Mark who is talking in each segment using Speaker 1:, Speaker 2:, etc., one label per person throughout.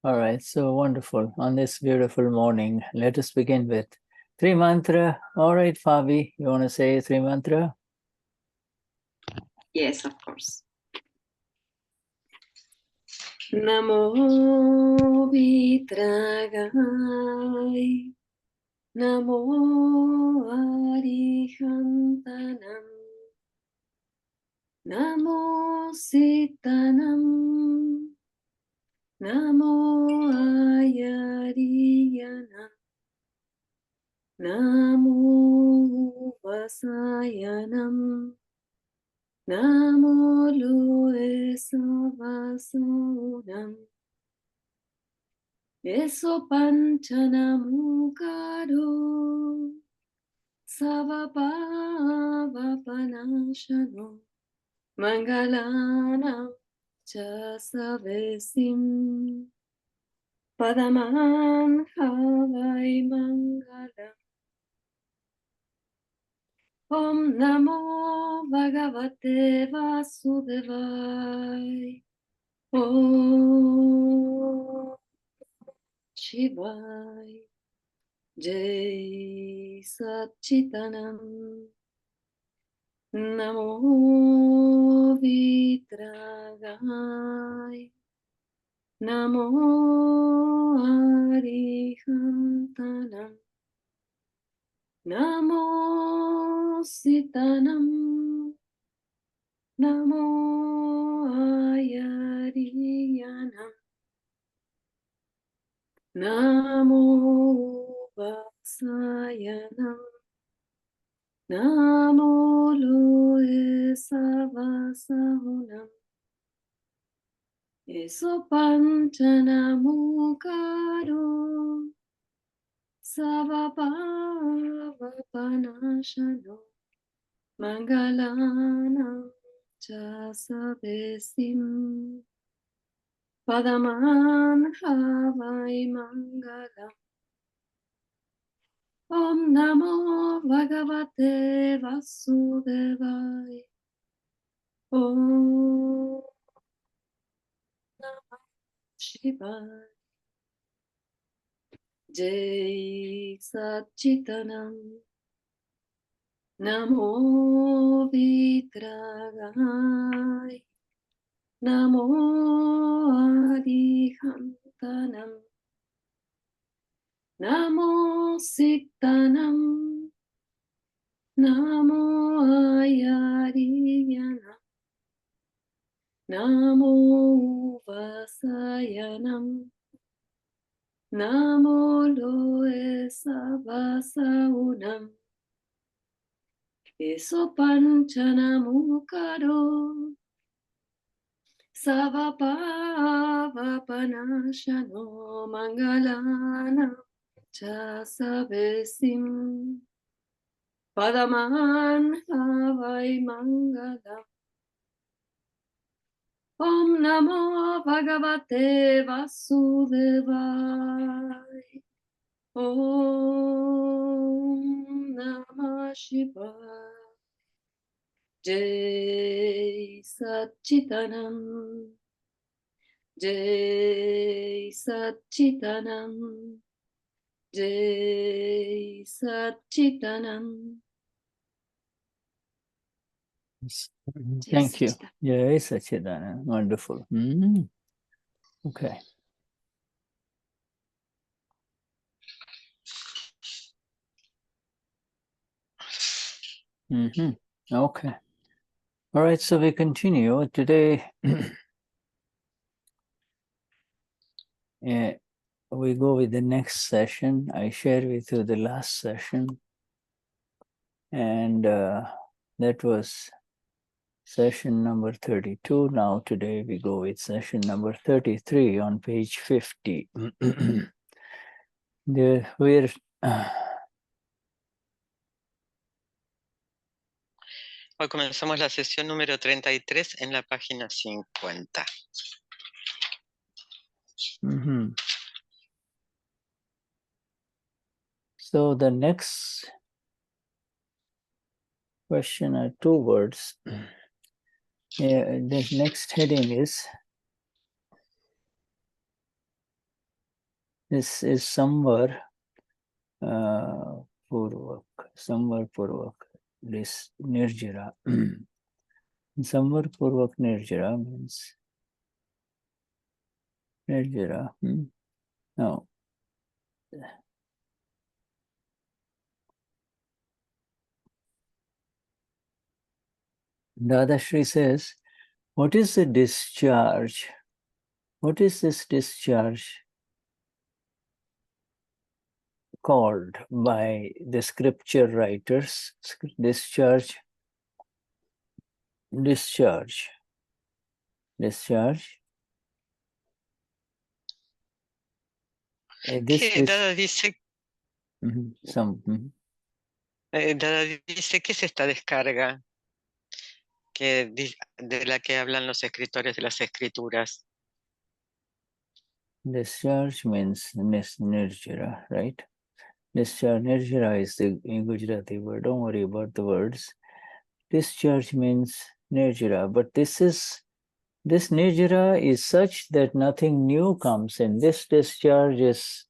Speaker 1: All right, so wonderful. On this beautiful morning, let us begin with three mantra. All right, Fabi, you want to say three mantra?
Speaker 2: Yes, of course. Namo Vitragai, Namo Arihantanam, Namo Sitanam, Namo Ayariyanam, Namo Vasayanam, Namo Loe Savasunam, Eso Panchanamukaro, Savabhava Panashano, Mangalanam Cha Savesim, Padaman Havai Mangalam. Om Namo Bhagavate Vasudevai. Om Shivai. Jai Satchitanam. Namo Vitragai. Namo Arihantanam. Namo Sitanam, Namo Ayariyanam, Namo Vasayanam, Namo Loe Savasahunam, Eso Panchanamukaro, Savabhava Panashano, Mangalanam Cha Savesim, Padaman Havai Mangalam. Om Namo Bhagavate Vasudevai. Om Namah Shivaya. Jai Satchitanam. Namo Vitragai. Namo Arihantanam. Namo Sitanam. Namo Ayariyanam. Namo Vasayanam. Namo Loe Savasaunam. Eso Panchanamukaro, Savabhava Panashano, Mangalanam Cha Savesim, Padaman Havai Mangalam. Om Namo Bhagavate Vasudevai. Om Namah Shivaya. Jai Satchitanam. Jai Satchitanam. Jai Satchitanam.
Speaker 1: Thank you. Jai Satchidanand. Wonderful. Okay. Okay. All right, so we continue. Today, we go with the next session. I shared with you the last session, and that was session number 32. Now today we go with session number 33 on page 50. We're
Speaker 3: Hoy comenzamos la sesión número 33 en la página 50.
Speaker 1: So the next question are two words. The next heading is This is Samvar poorvak. Samvar poorvak. This Nirjara. Samvar poorvak Nirjara means Nirjara. No. Dadashri says, what is the discharge? What is this discharge called by the scripture writers? Discharge. Discharge. Discharge.
Speaker 3: Que Dada dice, Dada dice que es esta descarga de la que hablan los escritores de las escrituras.
Speaker 1: Discharge means Nirjara, right? Discharge, Nirjara is the Gujarati word. Don't worry about the words. Discharge means Nirjara, but this Nirjara is such that nothing new comes in. This discharge is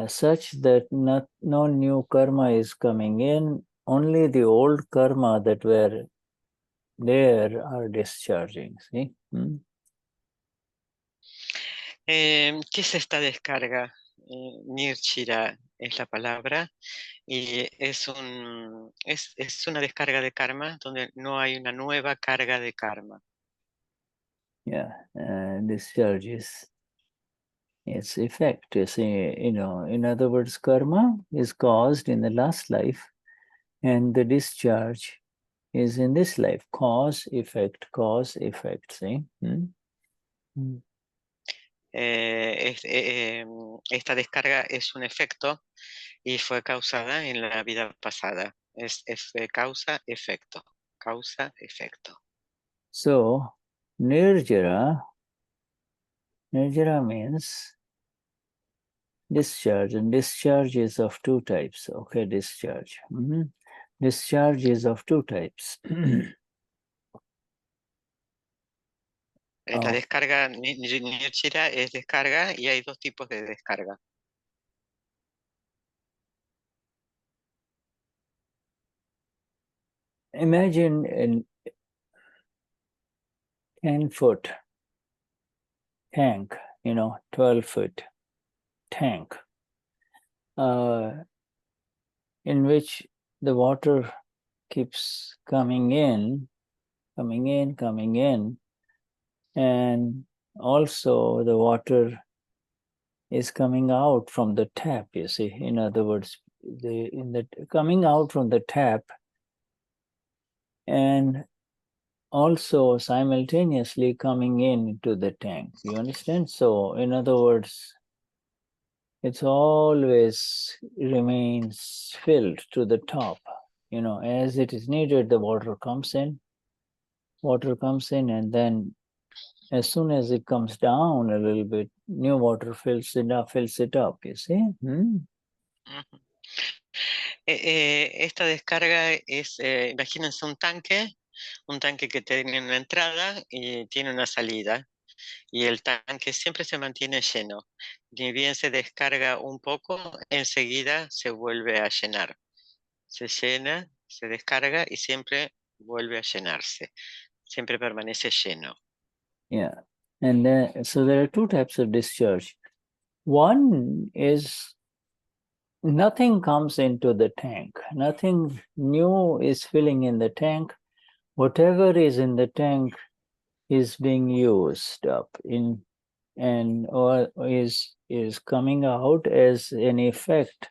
Speaker 1: such that no new karma is coming in. Only the old karma that were there are discharging. See?
Speaker 3: ¿Qué es esta descarga? Nirjara es la palabra y es una descarga de karma donde no hay una nueva carga de karma.
Speaker 1: Yeah, discharge is its effect. You see, in other words, karma is caused in the last life, and the discharge is in this life. Cause, effect, see?
Speaker 3: Esta descarga es un efecto y fue causada en la vida pasada. Es causa, efecto. Causa, efecto.
Speaker 1: So, Nirjara means discharge, and discharge is of two types. Okay, discharge. Discharge is of two types.
Speaker 3: La descarga Nirjara es descarga y hay dos tipos de descarga.
Speaker 1: Imagine a 10-foot tank, 12-foot tank, in which the water keeps coming in, and also the water is coming out from the tap, you see. In other words, coming out from the tap and also simultaneously coming into the tank. You understand? So, in other words, it always remains filled to the top. As it is needed, the water comes in, and then as soon as it comes down a little bit, new water fills it up, you see?
Speaker 3: Esta descarga es, imagínense un tanque que tiene una entrada y tiene una salida, y el tanque siempre se mantiene lleno. Ni bien se descarga un poco, enseguida se vuelve a llenar. Se llena, se descarga y siempre vuelve a llenarse. Siempre permanece lleno.
Speaker 1: Yeah. And then, so there are two types of discharge. One is nothing comes into the tank. Nothing new is filling in the tank. Whatever is in the tank is being used up or is coming out as an effect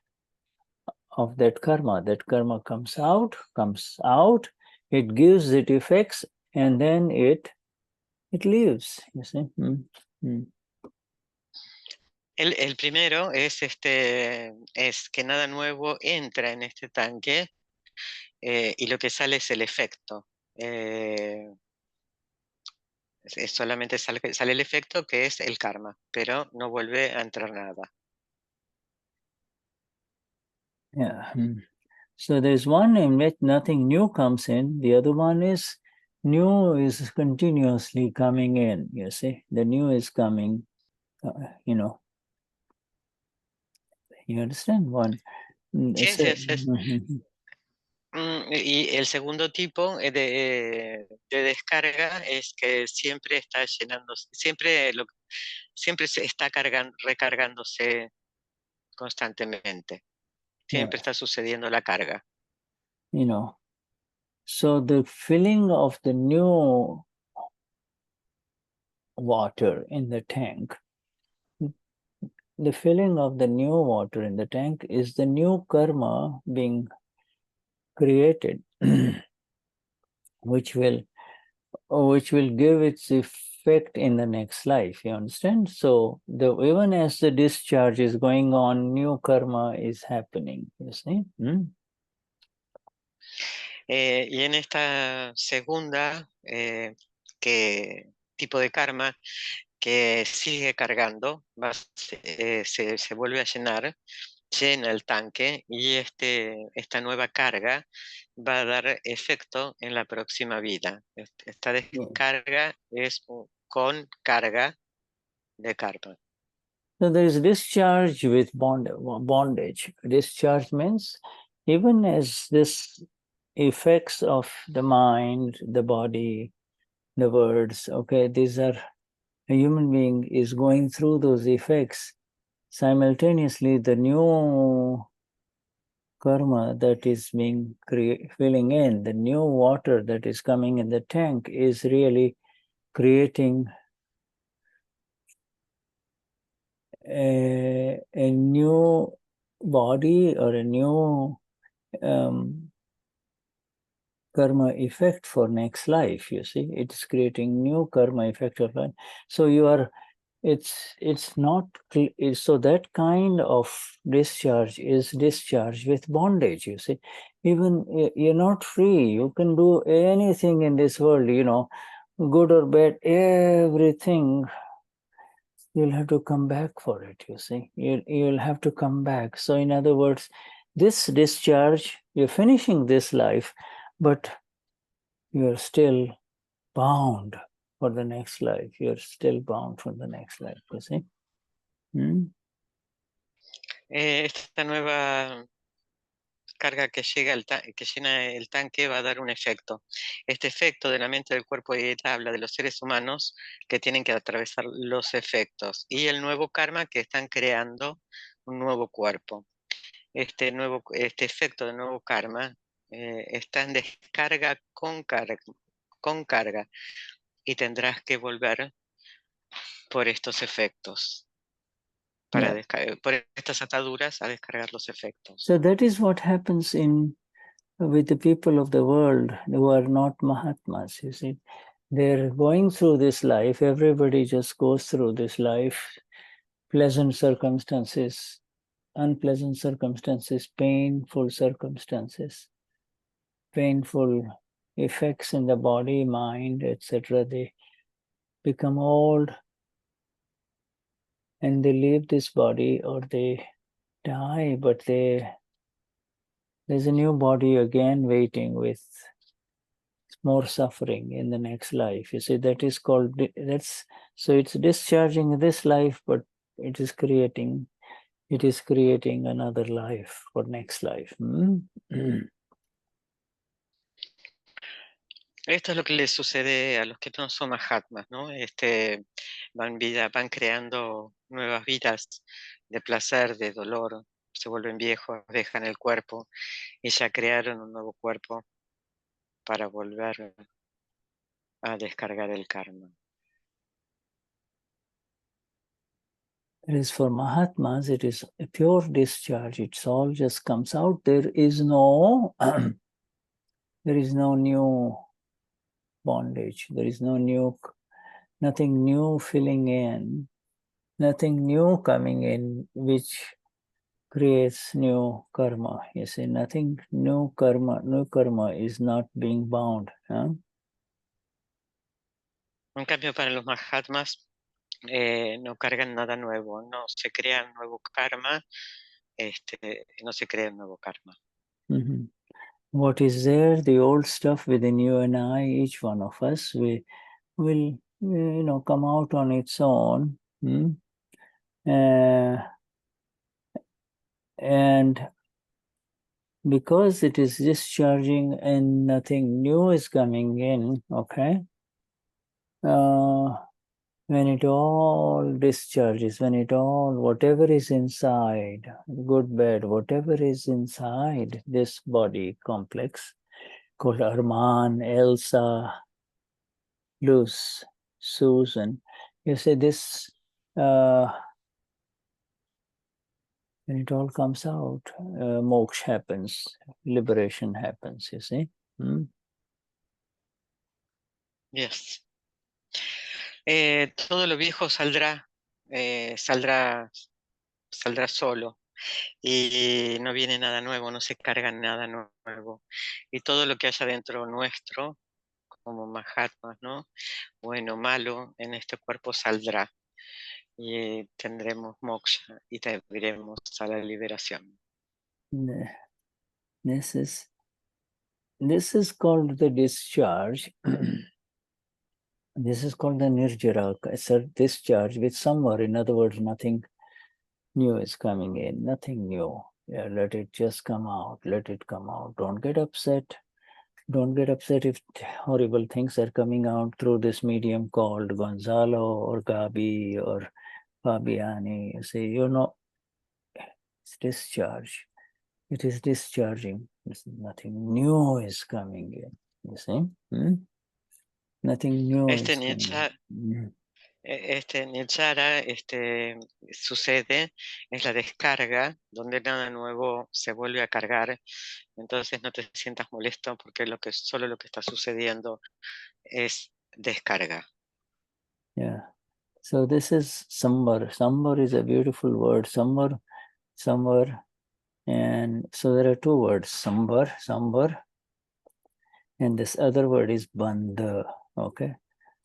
Speaker 1: of that karma. That karma comes out, it gives it effects, and then it leaves, you see.
Speaker 3: El primero es que nada nuevo entra en este tanque y lo que sale es el efecto. Solamente sale el efecto, que es el karma, pero no vuelve a entrar nada.
Speaker 1: Yeah. So there's one in which nothing new comes in. The other one is new is continuously coming in. You see, the new is coming, You understand? One.
Speaker 3: Sí, sí, sí.
Speaker 1: Mhm.
Speaker 3: Y el segundo tipo de descarga es que siempre está llenándose, siempre se está recargándose constantemente. Siempre está sucediendo la carga.
Speaker 1: You know, so the filling of the new water in the tank, the filling of the new water in the tank is the new karma being created, which will give its effect in the next life. You understand? So even as the discharge is going on, new karma is happening. You see?
Speaker 3: Y en esta segunda tipo de karma que sigue cargando, se vuelve a llenar, llena el tanque y esta nueva carga va a dar efecto en la próxima vida. Esta descarga es con carga de karma.
Speaker 1: So there is discharge with bondage. Discharge means even as this effects of the mind, the body, the words, okay, these are, a human being is going through those effects. Simultaneously, the new karma that is being filling in, the new water that is coming in the tank is really creating a new body or a new karma effect for next life. You see, it's creating new karma effect of life. So you are, it's not so that kind of discharge is discharge with bondage. You see, even you're not free. You can do anything in this world. You know, good or bad, everything. You'll have to come back for it. You see, you'll have to come back. So in other words, this discharge, you're finishing this life, but you're still bound for the next life. You're still bound for the next life, you see.
Speaker 3: Esta nueva carga que que llena el tanque va a dar un efecto. Este efecto de la mente, del cuerpo y el habla de los seres humanos que tienen que atravesar los efectos y el nuevo karma que están creando un nuevo cuerpo. Este efecto de nuevo karma está en descarga con carga y tendrás que volver por estos efectos, por estas ataduras a descargar los efectos.
Speaker 1: So that is what happens with the people of the world who are not Mahatmas, you see. They're going through this life, everybody just goes through this life, pleasant circumstances, unpleasant circumstances, painful circumstances, painful effects in the body, mind, etc. They become old and they leave this body or they die, but there's a new body again waiting with more suffering in the next life. You see, that is called, so it's discharging this life, but it is creating another life for next life.
Speaker 3: Esto es lo que le sucede a los que no son Mahatmas, ¿no? Van creando nuevas vidas de placer, de dolor, se vuelven viejos, dejan el cuerpo y ya crearon un nuevo cuerpo para volver a descargar el karma.
Speaker 1: Whereas for Mahatmas, it is a pure discharge. It's all just comes out. There is no new bondage. There is nothing new filling in, nothing new coming in, which creates new karma. You see, nothing new karma is not being bound. Huh?
Speaker 3: En cambio, para los Mahatmas no cargan nada nuevo, no se crea nuevo karma, no se crea nuevo karma.
Speaker 1: Mm-hmm. What is there, the old stuff within you and I, each one of us, we will, come out on its own. And because it is discharging and nothing new is coming in, okay? When it all discharges, when it all, whatever is inside, good, bad, whatever is inside this body complex, called Arman, Elsa, Luz, Susan, you say this, when it all comes out, moksha happens, liberation happens, you see.
Speaker 3: Yes. Todo lo viejo saldrá, saldrá solo. Y no viene nada nuevo, no se carga nada nuevo. Y todo lo que haya dentro nuestro, como Mahatmas, ¿no? Bueno, malo, en este cuerpo saldrá. Y tendremos moksha y iremos a la liberación.
Speaker 1: This is called the discharge. This is called the Nirjara discharge with Samvar. In other words, nothing new is coming in, nothing new. Yeah, let it just come out, let it come out. Don't get upset. Don't get upset if horrible things are coming out through this medium called Gonzalo or Gabi or Fabiani. You say, it's discharge. It is discharging. Nothing new is coming in. You see? Nothing new is coming in.
Speaker 3: Nirjara sucede, es la descarga, donde nada nuevo se vuelve a cargar. Entonces no te sientas molesto porque solo lo que está sucediendo es descarga.
Speaker 1: Yeah. So this is Samvar. Samvar is a beautiful word. Samvar. And so there are two words, Samvar. And this other word is Bandha. Okay.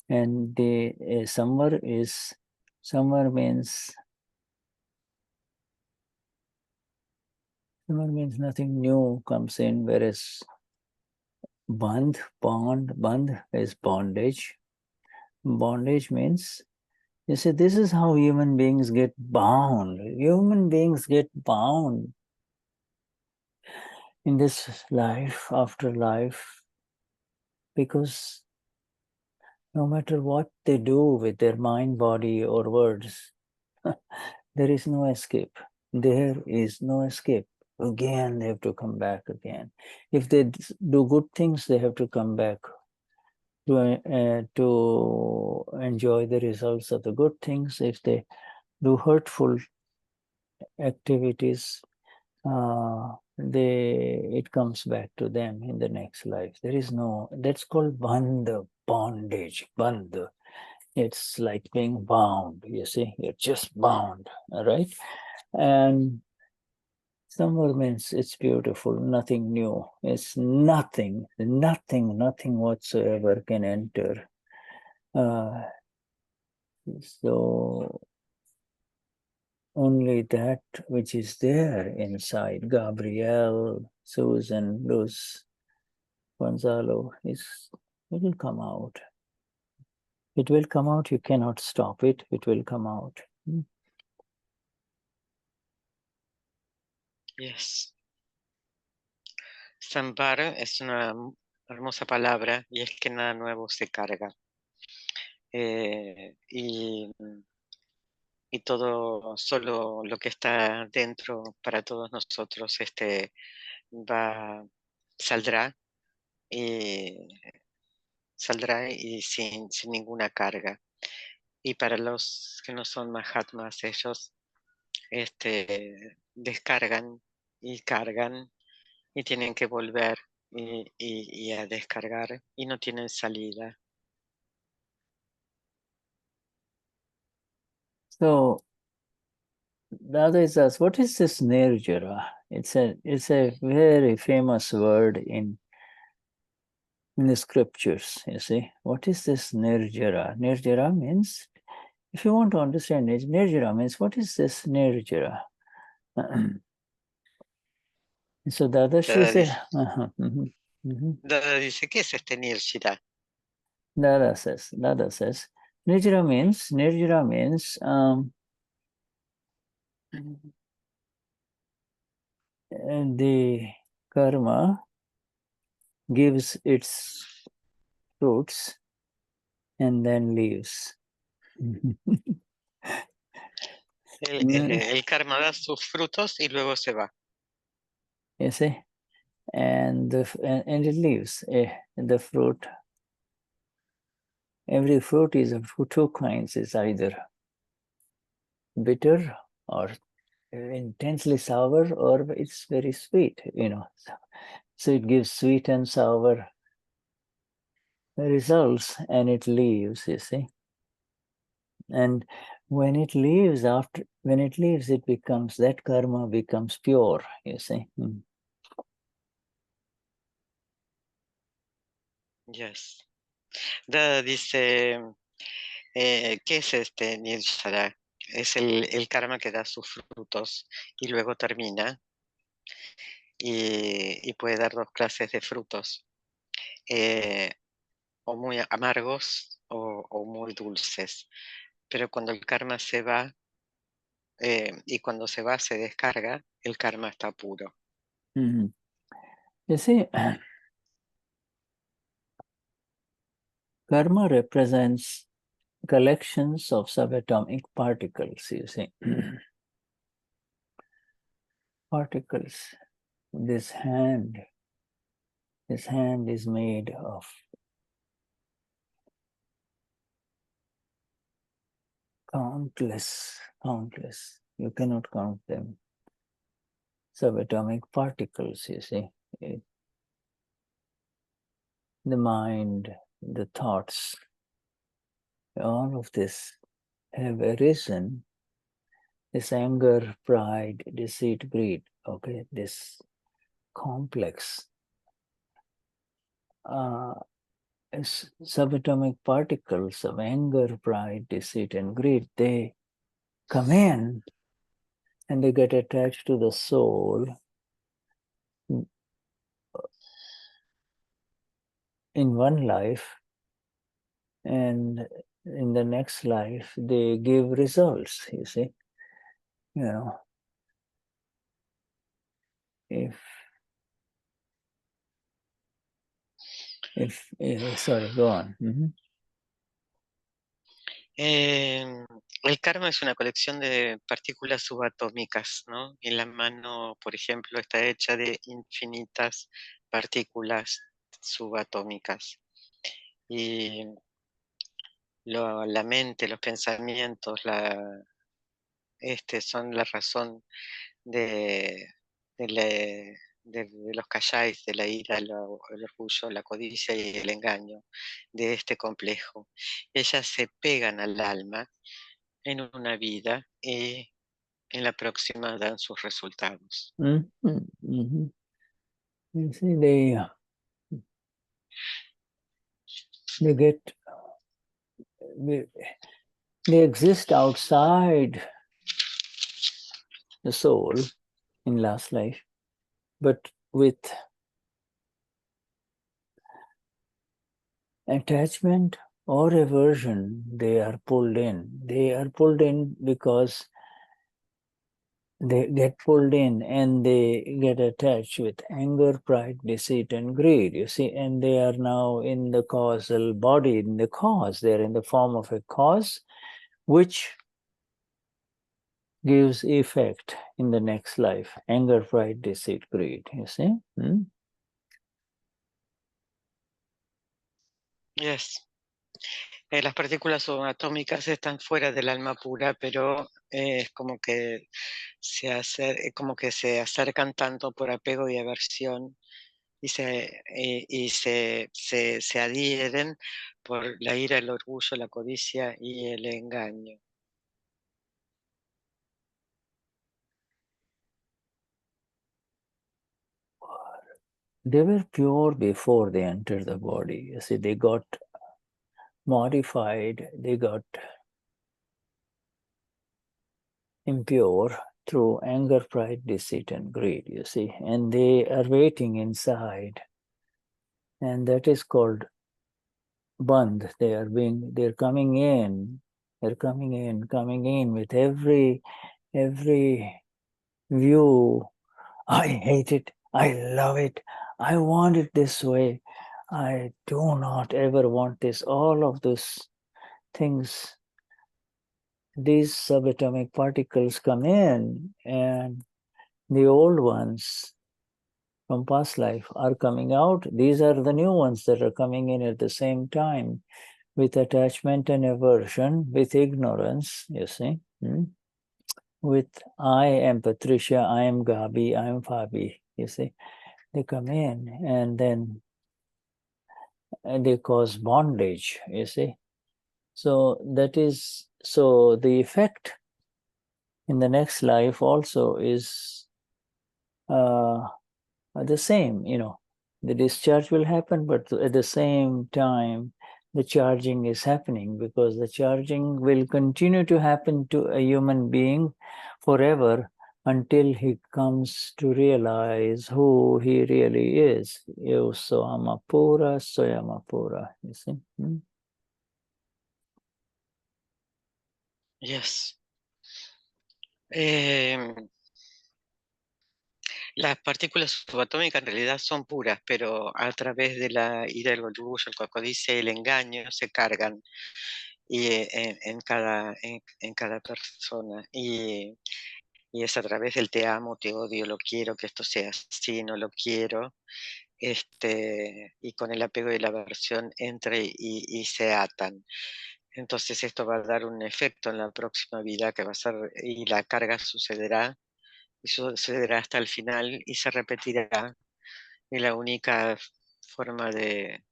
Speaker 1: And the Samvar means nothing new comes in, whereas bond is bondage. Bondage means, you see, this is how human beings get bound. Human beings get bound in this life, after life, because no matter what they do with their mind, body, or words, there is no escape. There is no escape. Again, they have to come back again. If they do good things, they have to come back to enjoy the results of the good things. If they do hurtful activities, it comes back to them in the next life. There is no, that's called bandha, bondage, bandha. It's like being bound, you see, you're just bound, all right? And Samvar means it's beautiful, nothing new. It's nothing whatsoever can enter. So only that which is there inside, Gabrielle, Susan, Luz, Gonzalo, it will come out. It will come out, you cannot stop it, it will come out.
Speaker 3: Yes. Samvar es una hermosa palabra y es que nada nuevo se carga. Y todo, solo lo que está dentro para todos nosotros saldrá y sin ninguna carga. Y para los que no son Mahatmas, ellos descargan y cargan y tienen que volver y a descargar y no tienen salida.
Speaker 1: So the other is asked, what is this Nirjara? It's a very famous word in the scriptures, you see. What is this Nirjara? Nirjara means, if you want to understand it, Nirjara means, what is this Nirjara? So Dadashri says,
Speaker 3: Dada dice, ¿qué es este Nirjara?
Speaker 1: Dada says, Nirjara means the karma gives its fruits and then leaves.
Speaker 3: El karma da sus frutos y luego se va.
Speaker 1: You see, and it leaves the fruit. Every fruit is of two kinds. It's either bitter or intensely sour, or it's very sweet. So it gives sweet and sour results, and it leaves. You see, and when it leaves, it becomes, that karma becomes pure. You see.
Speaker 3: Yes. Dada dice, ¿qué es este Nirjara? Es el karma que da sus frutos y luego termina y puede dar dos clases de frutos, o muy amargos o muy dulces. Pero cuando el karma se va, y cuando se va se descarga, el karma está puro.
Speaker 1: You see, karma represents collections of subatomic particles, you see. Particles. This hand is made of countless, you cannot count them, subatomic particles, you see. The mind, the thoughts, all of this have arisen, this anger, pride, deceit, greed, okay, this complex subatomic particles of anger, pride, deceit, and greed, they come in and they get attached to the soul in one life, and in the next life they give results, you see. If sorry, go on.
Speaker 3: El karma es una colección de partículas subatómicas, ¿no? Y la mano, por ejemplo, está hecha de infinitas partículas subatómicas. Y la mente, los pensamientos, son la razón de los kayais, de la ira, el orgullo, la codicia y el engaño de este complejo. Ellas se pegan al alma en una vida y en la próxima dan sus resultados.
Speaker 1: You see, they exist outside the soul in last life, but with attachment or aversion, they are pulled in. They are pulled in because they get pulled in and they get attached with anger, pride, deceit, and greed, you see, and they are now in the causal body, in the cause. They're in the form of a cause which gives effect in the next life. Anger, pride, deceit, greed, you see.
Speaker 3: Yes. Las partículas subatómicas están fuera del alma pura, pero es como que como que se acercan tanto por apego y aversión y se adhieren por la ira, el orgullo, la codicia y el engaño.
Speaker 1: They were pure before they entered the body. You see, they got modified, they got impure through anger, pride, deceit, and greed, you see, and they are waiting inside, and that is called band. They're coming in with every view I hate it, I love it, I want it this way, I do not ever want this. All of those things, these subatomic particles come in, and the old ones from past life are coming out. These are the new ones that are coming in at the same time, with attachment and aversion, with ignorance, you see. With I am Patricia, I am Gabi, I am Fabi, you see. They come in and then they cause bondage, you see. So that is, so the effect in the next life also is the same, you know. The discharge will happen, but at the same time, the charging is happening, because the charging will continue to happen to a human being forever until he comes to realize who he really is. Yo soy pura, soy pura. You see?
Speaker 3: Yes. Las partículas subatómicas en realidad son puras, pero a través de la ira, el orgullo, el codicia y el engaño se cargan y, en cada persona. Y es a través del te amo, te odio, lo quiero, que esto sea así, no lo quiero. Y con el apego y la aversión y se atan. Entonces esto va a dar un efecto en la próxima vida que va a ser, y la carga sucederá, y sucederá hasta el final y se repetirá. Y la única forma de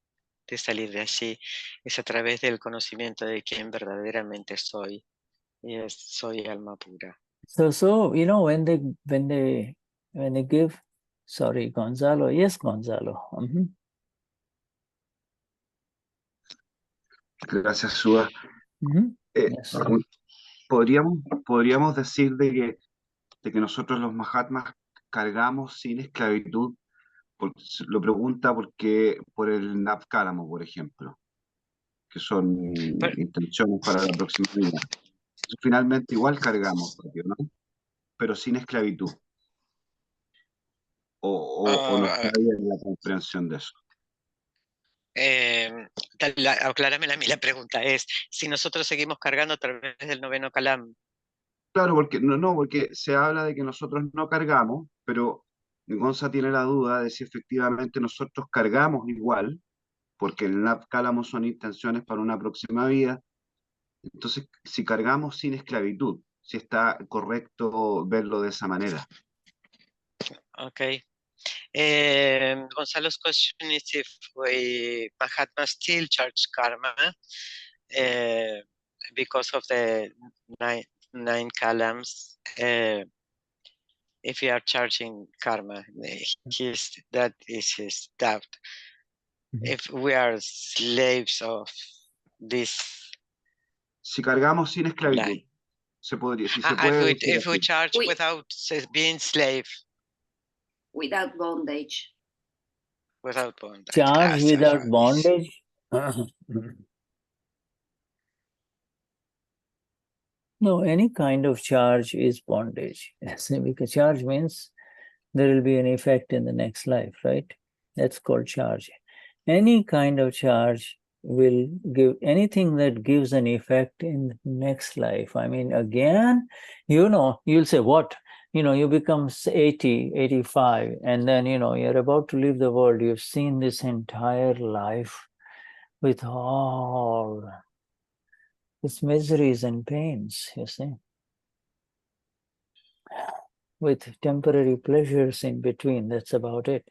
Speaker 3: salir de allí es a través del conocimiento de quién verdaderamente soy. Y soy alma pura.
Speaker 1: So you know, when they give, sorry, Gonzalo. Yes, Gonzalo.
Speaker 4: Gracias, Suda.
Speaker 1: Yes.
Speaker 4: Podríamos decir de que nosotros los Mahatmas cargamos sin esclavitud. Lo pregunta porque por el Navkáramo, por ejemplo, que son
Speaker 3: Pero,
Speaker 4: intenciones para la próxima vida. Finalmente igual cargamos, ¿no? Pero sin esclavitud. O no está bien la comprensión de eso.
Speaker 3: acláramela a mí, la pregunta es, si nosotros seguimos cargando a través del noveno Kalam.
Speaker 4: Claro, porque se habla de que nosotros no cargamos, pero Gonza tiene la duda de si efectivamente nosotros cargamos igual, porque el Nat Cálamo son intenciones para una próxima vida. Entonces, si cargamos sin esclavitud, si está correcto verlo de esa manera.
Speaker 3: Okay. Gonzalo's question is if Mahatma still charge karma because of the nine kalams. If we are charging karma, that is his doubt. If we are slaves of this.
Speaker 4: Si cargamos sin esclavitud, se podría. Si se puede
Speaker 3: if we charge without being slave.
Speaker 2: Without bondage.
Speaker 3: Without bondage.
Speaker 1: Charge without bondage? No, any kind of charge is bondage. Because charge means there will be an effect in the next life, right? That's called charge. Any kind of charge will give, anything that gives an effect in the next life. I mean, again, you'll say, what? You become 80, 85, and then, you're about to leave the world. You've seen this entire life with all its miseries and pains, you see, with temporary pleasures in between. That's about it.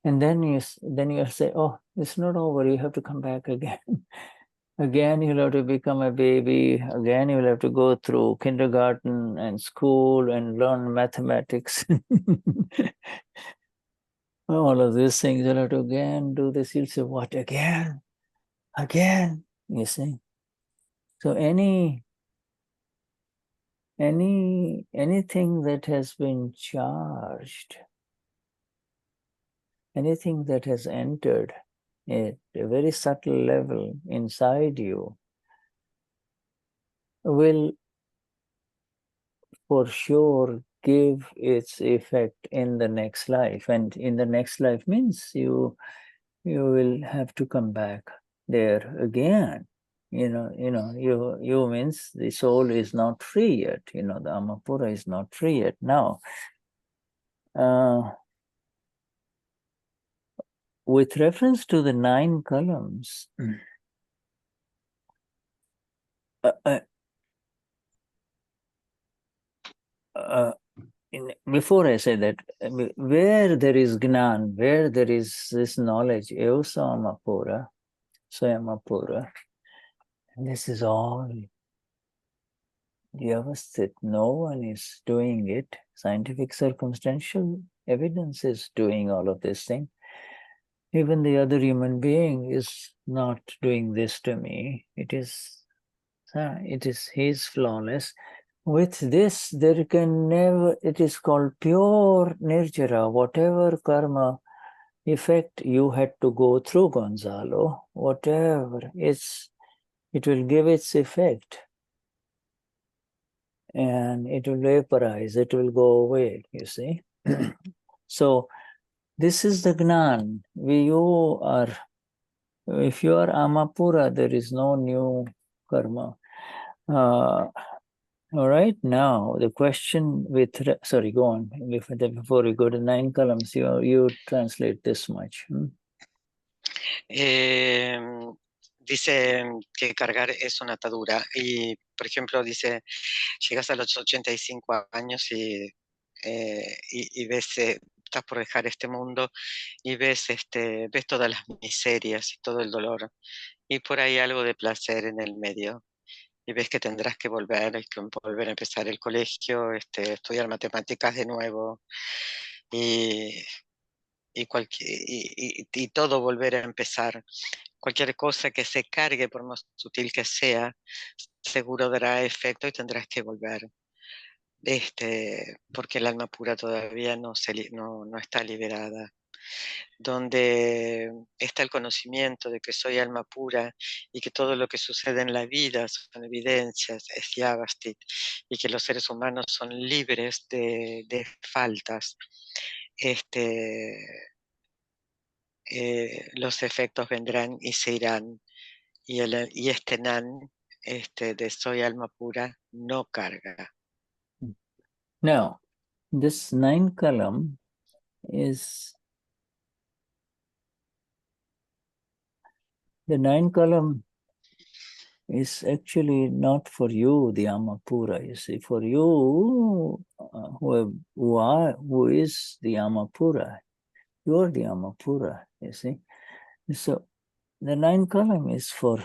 Speaker 1: And then you say, oh, it's not over. You have to come back again. Again, you'll have to become a baby. Again, you'll have to go through kindergarten and school and learn mathematics. All of these things, you'll have to again do this. You'll say, what, again? Again, you see. So anything that has been charged, anything that has entered at a very subtle level inside you will for sure give its effect in the next life. And in the next life means you will have to come back there again. You means the soul is not free yet. The Amapura is not free yet now. With reference to the 9 columns, before I say that, where there is Gnan, where there is this knowledge, Eva Samapura, Swayamapura, this is all Vyavasthit. No one is doing it. Scientific circumstantial evidence is doing all of this thing. Even the other human being is not doing this to me. It is his flawless. With this, there can never, it is called pure Nirjara. Whatever karma effect you had to go through, Gonzalo, whatever, it will give its effect. And it will vaporize, it will go away, you see. So, this is the Gnan. If you are Amapura, there is no new karma. All right, now the question sorry, go on. Before we go to 9 columns, you translate this much.
Speaker 3: Dice que cargar es una atadura. Y, por ejemplo, dice, llegas a los 85 años y ves, estás por dejar este mundo y ves todas las miserias y todo el dolor. Y por ahí algo de placer en el medio. Y ves que tendrás que volver a empezar el colegio, estudiar matemáticas de nuevo y todo volver a empezar. Cualquier cosa que se cargue, por más sutil que sea, seguro dará efecto y tendrás que volver. Porque el alma pura todavía no está liberada. Donde está el conocimiento de que soy alma pura y que todo lo que sucede en la vida son evidencias, es yavastit, y que los seres humanos son libres de faltas. Los efectos vendrán y se irán, y este nan, de soy alma pura, no carga.
Speaker 1: Now, this 9 column is the 9 column is actually not for you, the Amapura. You see, for you, who is the Amapura, you're the Amapura. You see, so the 9 column is for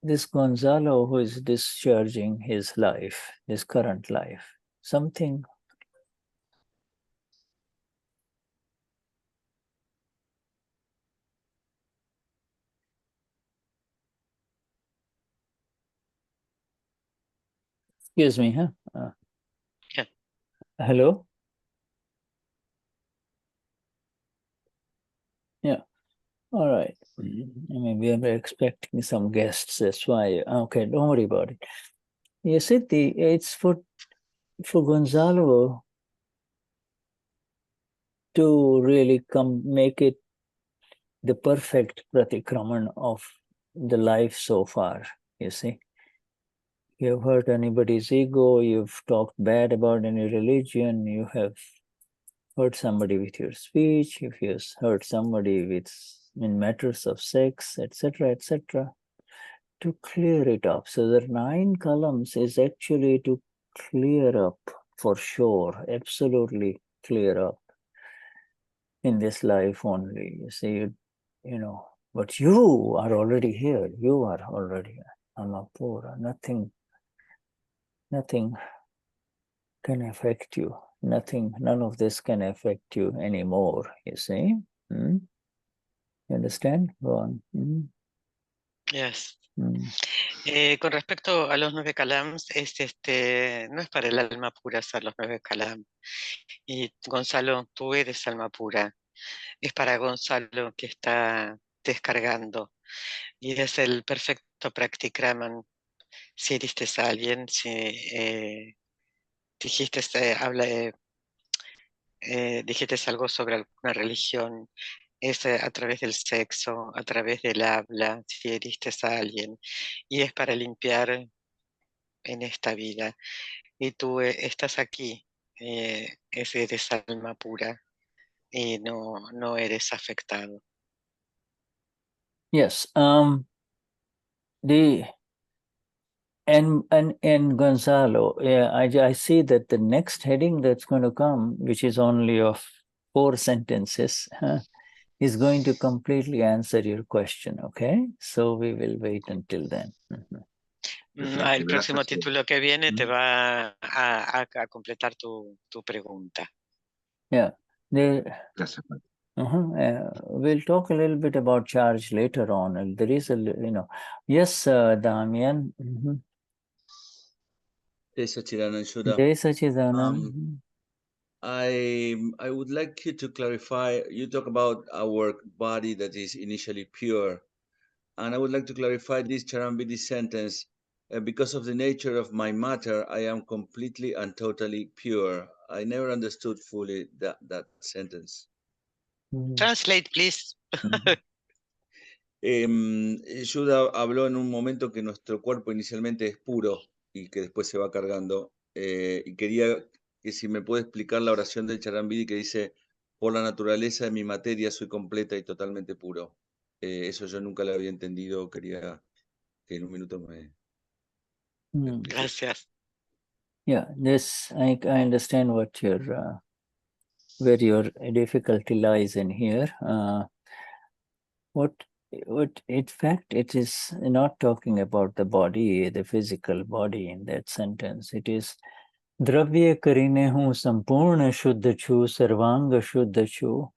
Speaker 1: this Gonzalo who is discharging his life, his current life. Something. Excuse me, huh?
Speaker 3: Yeah.
Speaker 1: Hello? Yeah. All right. I mean, we are expecting some guests. That's why. Okay, don't worry about it. You see, it's for Gonzalo to really make it the perfect pratikraman of the life so far. You see, you've hurt anybody's ego. You've talked bad about any religion. You have hurt somebody with your speech. If you hurt somebody in matters of sex, etc., etc. To clear it up. So the 9 columns is actually to clear up for sure, absolutely clear up in this life only. You see, but you are already here. You are already Amapura. Nothing can affect you. None of this can affect you anymore, you see. You understand? Go on.
Speaker 3: Yes. Con respecto a los 9 kalams, no es para el alma pura hacer los 9 kalam. Y Gonzalo, tú eres alma pura. Es para Gonzalo que está descargando. Y es el perfecto practikraman si heriste a alguien, si dijiste, dijiste algo sobre alguna religión, es a través del sexo, a través del habla, si heriste a alguien, y es para limpiar en esta vida. Y tú estás aquí, eres alma pura y no eres afectado.
Speaker 1: Yes. And Gonzalo, I see that the next heading that's going to come, which is only of 4 sentences, is going to completely answer your question. Okay, so we will wait until then.
Speaker 4: Perfecto,
Speaker 3: El próximo
Speaker 4: gracias.
Speaker 3: título que viene te va a completar tu pregunta.
Speaker 1: Yeah,
Speaker 4: Gracias.
Speaker 1: we'll talk a little bit about charge later on. There is yes, Damian.
Speaker 5: Gnani and Shuddha.
Speaker 1: Jai Sachidanand.
Speaker 5: I would like you to clarify, you talk about our body that is initially pure, and I would like to clarify this Charambidi sentence, because of the nature of my matter, I am completely and totally pure. I never understood fully that sentence.
Speaker 3: Translate, please.
Speaker 5: Shuddha habló en un momento que nuestro cuerpo inicialmente es puro y que después se va cargando, y quería que si me puede explicar la oración del Charambidi que dice: por la naturaleza de mi materia soy completa y totalmente puro. Eso yo nunca lo había entendido, quería que en un minuto me explique.
Speaker 3: Gracias.
Speaker 1: Yeah, this I understand what your where your difficulty lies in here. What in fact it is not talking about the body, the physical body in that sentence. It is Dravya karine hu sampurna shuddha chu sarvanga shuddha chu.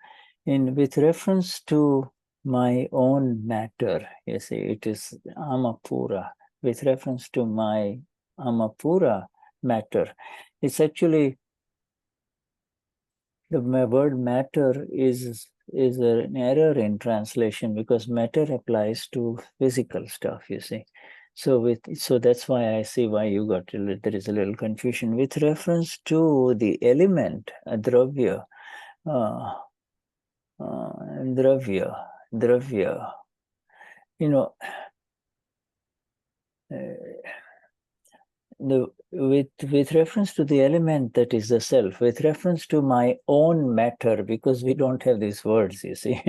Speaker 1: In with reference to my own matter, you see, it is amapura. With reference to my amapura matter, it's actually the word matter is an error in translation, because matter applies to physical stuff, you see. So that's why I see why you got there is a little confusion with reference to the element dravya. Dravya. You know, with reference to the element that is the self, with reference to my own matter, because we don't have these words, you see.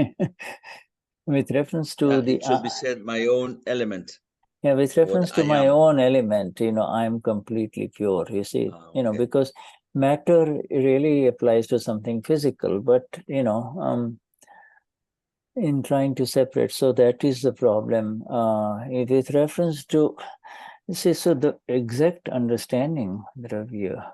Speaker 1: With reference to
Speaker 5: it should be said my own element.
Speaker 1: Yeah, with reference to my own element, I'm completely pure, you see.
Speaker 5: Okay.
Speaker 1: Because matter really applies to something physical, but in trying to separate, so that is the problem. With reference to, see, so the exact understanding, dravya,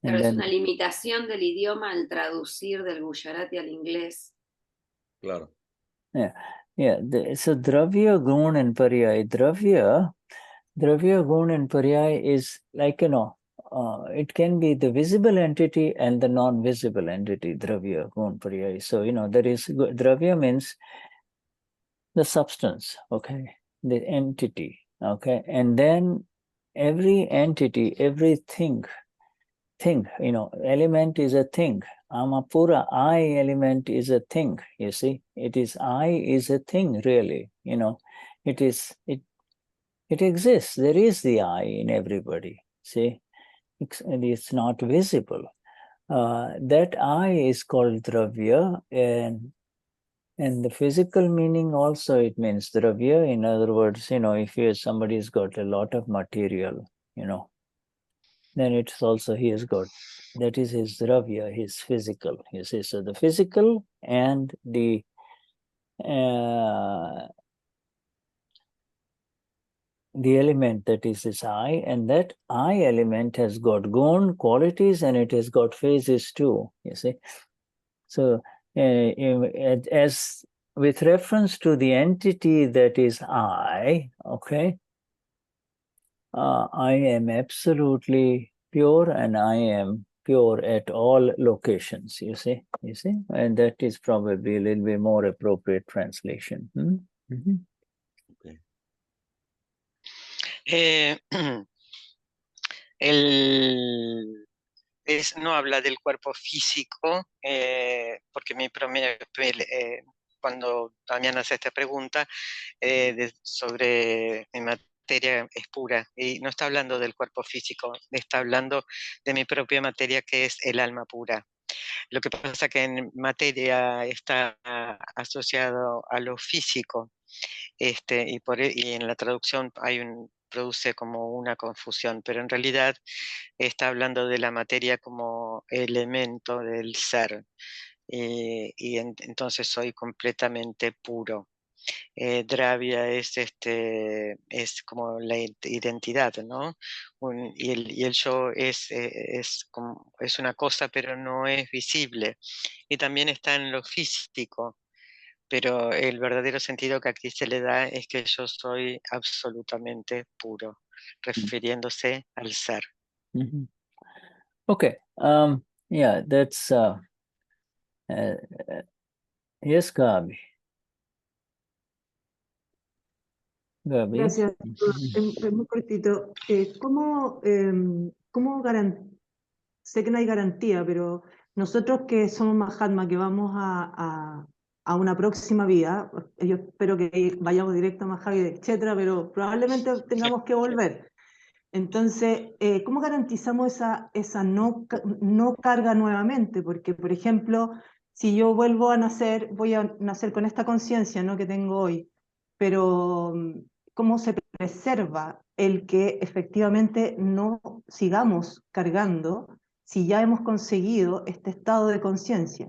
Speaker 2: Pero es una limitación del idioma al traducir del Gujarati al inglés.
Speaker 5: Claro.
Speaker 1: Yeah. So dravya, gun, and paryay. Dravya, gun, and paryay is like, it can be the visible entity and the non-visible entity, dravya, gun, paryay. So, there is, dravya means the substance, okay, the entity, okay, and then every entity, everything, element is a thing. Amapura, I element is a thing, you see. It is I is a thing, really, it exists. There is the I in everybody, see. It's not visible. That I is called dravya, and the physical meaning also, it means dravya. In other words, if somebody's got a lot of material, then it's also he has got, that is his dravya, his physical, you see. So the physical and the element that is his I, and that I element has got gun, qualities, and it has got phases too, you see. So as with reference to the entity that is I, okay, I am absolutely pure, and I am pure at all locations, you see, and that is probably a little bit more appropriate translation. Mhm.
Speaker 5: Okay.
Speaker 3: No habla del cuerpo físico, porque cuando Damián hace esta pregunta sobre mi materia es pura, y no está hablando del cuerpo físico, está hablando de mi propia materia, que es el alma pura. Lo que pasa que en materia está asociado a lo físico, y en la traducción produce como una confusión, pero en realidad está hablando de la materia como elemento del ser, entonces soy completamente puro. Dravya es como la identidad, ¿no? Y el yo es una cosa, pero no es visible. Y también está en lo físico, pero el verdadero sentido que aquí se le da es que yo soy absolutamente puro, refiriéndose al ser.
Speaker 1: Mhm. Okay. Yeah, that's yes, Gabi. Gabi.
Speaker 6: Gracias.
Speaker 1: Mhm.
Speaker 6: Es muy cortito. ¿Cómo sé que no hay garantía, pero nosotros que somos Mahatma, que vamos a una próxima vida, yo espero que vayamos directo a Mahavir, etcétera, pero probablemente tengamos que volver. Entonces, ¿cómo garantizamos esa no carga nuevamente? Porque, por ejemplo, si yo vuelvo a nacer, voy a nacer con esta conciencia, ¿no?, que tengo hoy, pero ¿cómo se preserva el que efectivamente no sigamos cargando si ya hemos conseguido este estado de conciencia?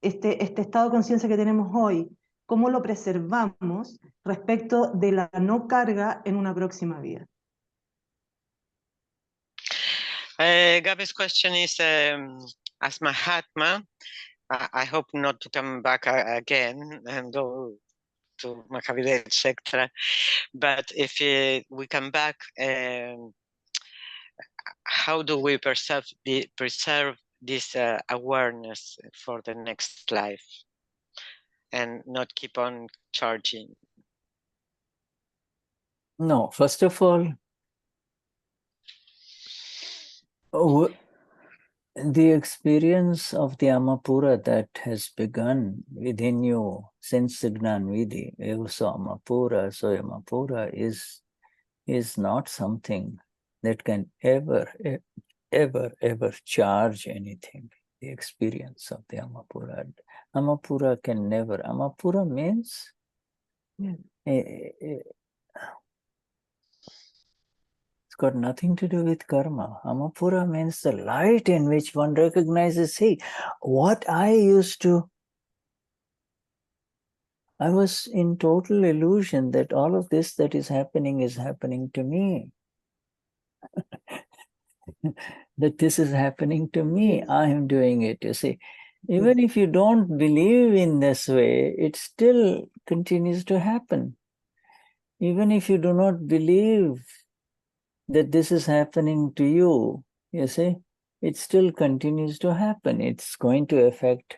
Speaker 6: Este estado de conciencia que tenemos hoy, ¿cómo lo preservamos respecto de la no carga en una próxima vida?
Speaker 3: Gabi's question is, as Mahatma, I hope not to come back again and go to Mahavir, etc. But if we come back, how do we preserve this awareness for the next life and not keep on charging?
Speaker 1: No, first of all, the experience of the Amapura that has begun within you since the Gnanvidi, so Amapura is not something that can ever charge anything. The experience of the Amapura. Amapura can never. Amapura means it's got nothing to do with karma. Amapura means the light in which one recognizes, hey, what I was in total illusion that all of this that is happening to me. That this is happening to me, yes. I am doing it, you see. Even if you don't believe in this way, it still continues to happen. Even if you do not believe that this is happening to you, you see, it still continues to happen. It's going to affect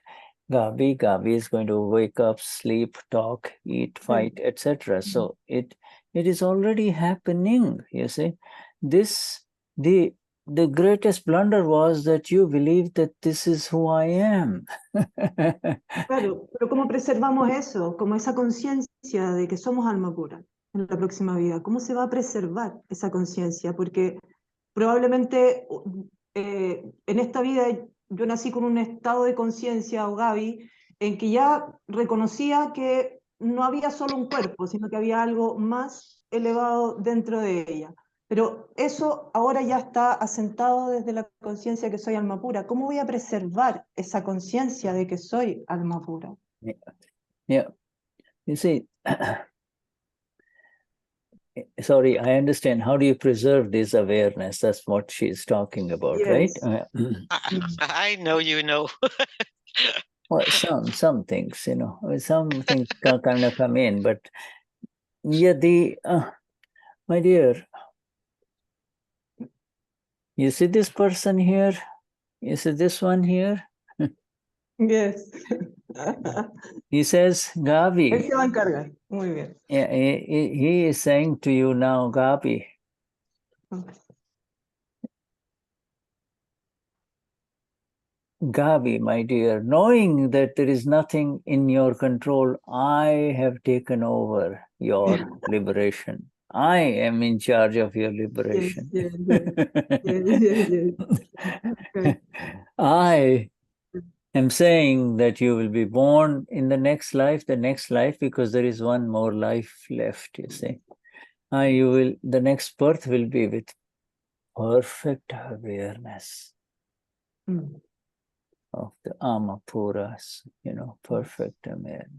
Speaker 1: Gabi. Gabi is going to wake up, sleep, talk, eat, fight, etc. So it is already happening, you see. The greatest blunder was that you believe that this is who I am.
Speaker 6: Claro, pero ¿cómo preservamos eso? Como esa conciencia de que somos alma pura en la próxima vida. ¿Cómo se va a preservar esa conciencia? Porque probablemente en esta vida yo nací con un estado de conciencia, o Gaby, en que ya reconocía que no había solo un cuerpo, sino que había algo más elevado dentro de ella. Pero eso ahora ya está asentado desde la conciencia que soy alma pura. ¿Cómo voy a preservar esa conciencia de que soy alma pura?
Speaker 1: Yeah. You see, sorry, I understand. How do you preserve this awareness? That's what she's talking about, yes. Right?
Speaker 3: I know you know.
Speaker 1: Well, some things, you know, some things kind of come in, but yeah, my dear, you see this person here? You see this one here?
Speaker 6: Yes.
Speaker 1: He says,
Speaker 6: Él
Speaker 1: Gabi,
Speaker 6: se va a encargar. Muy bien.
Speaker 1: he is saying to you now, Gabi, Gabi, my dear, knowing that there is nothing in your control, I have taken over your liberation. I am in charge of your liberation.
Speaker 6: Yes, yes. Okay.
Speaker 1: I am saying that you will be born in the next life, because there is one more life left, you see. The next birth will be with perfect awareness
Speaker 6: Mm.
Speaker 1: of the Amapuras, perfect awareness.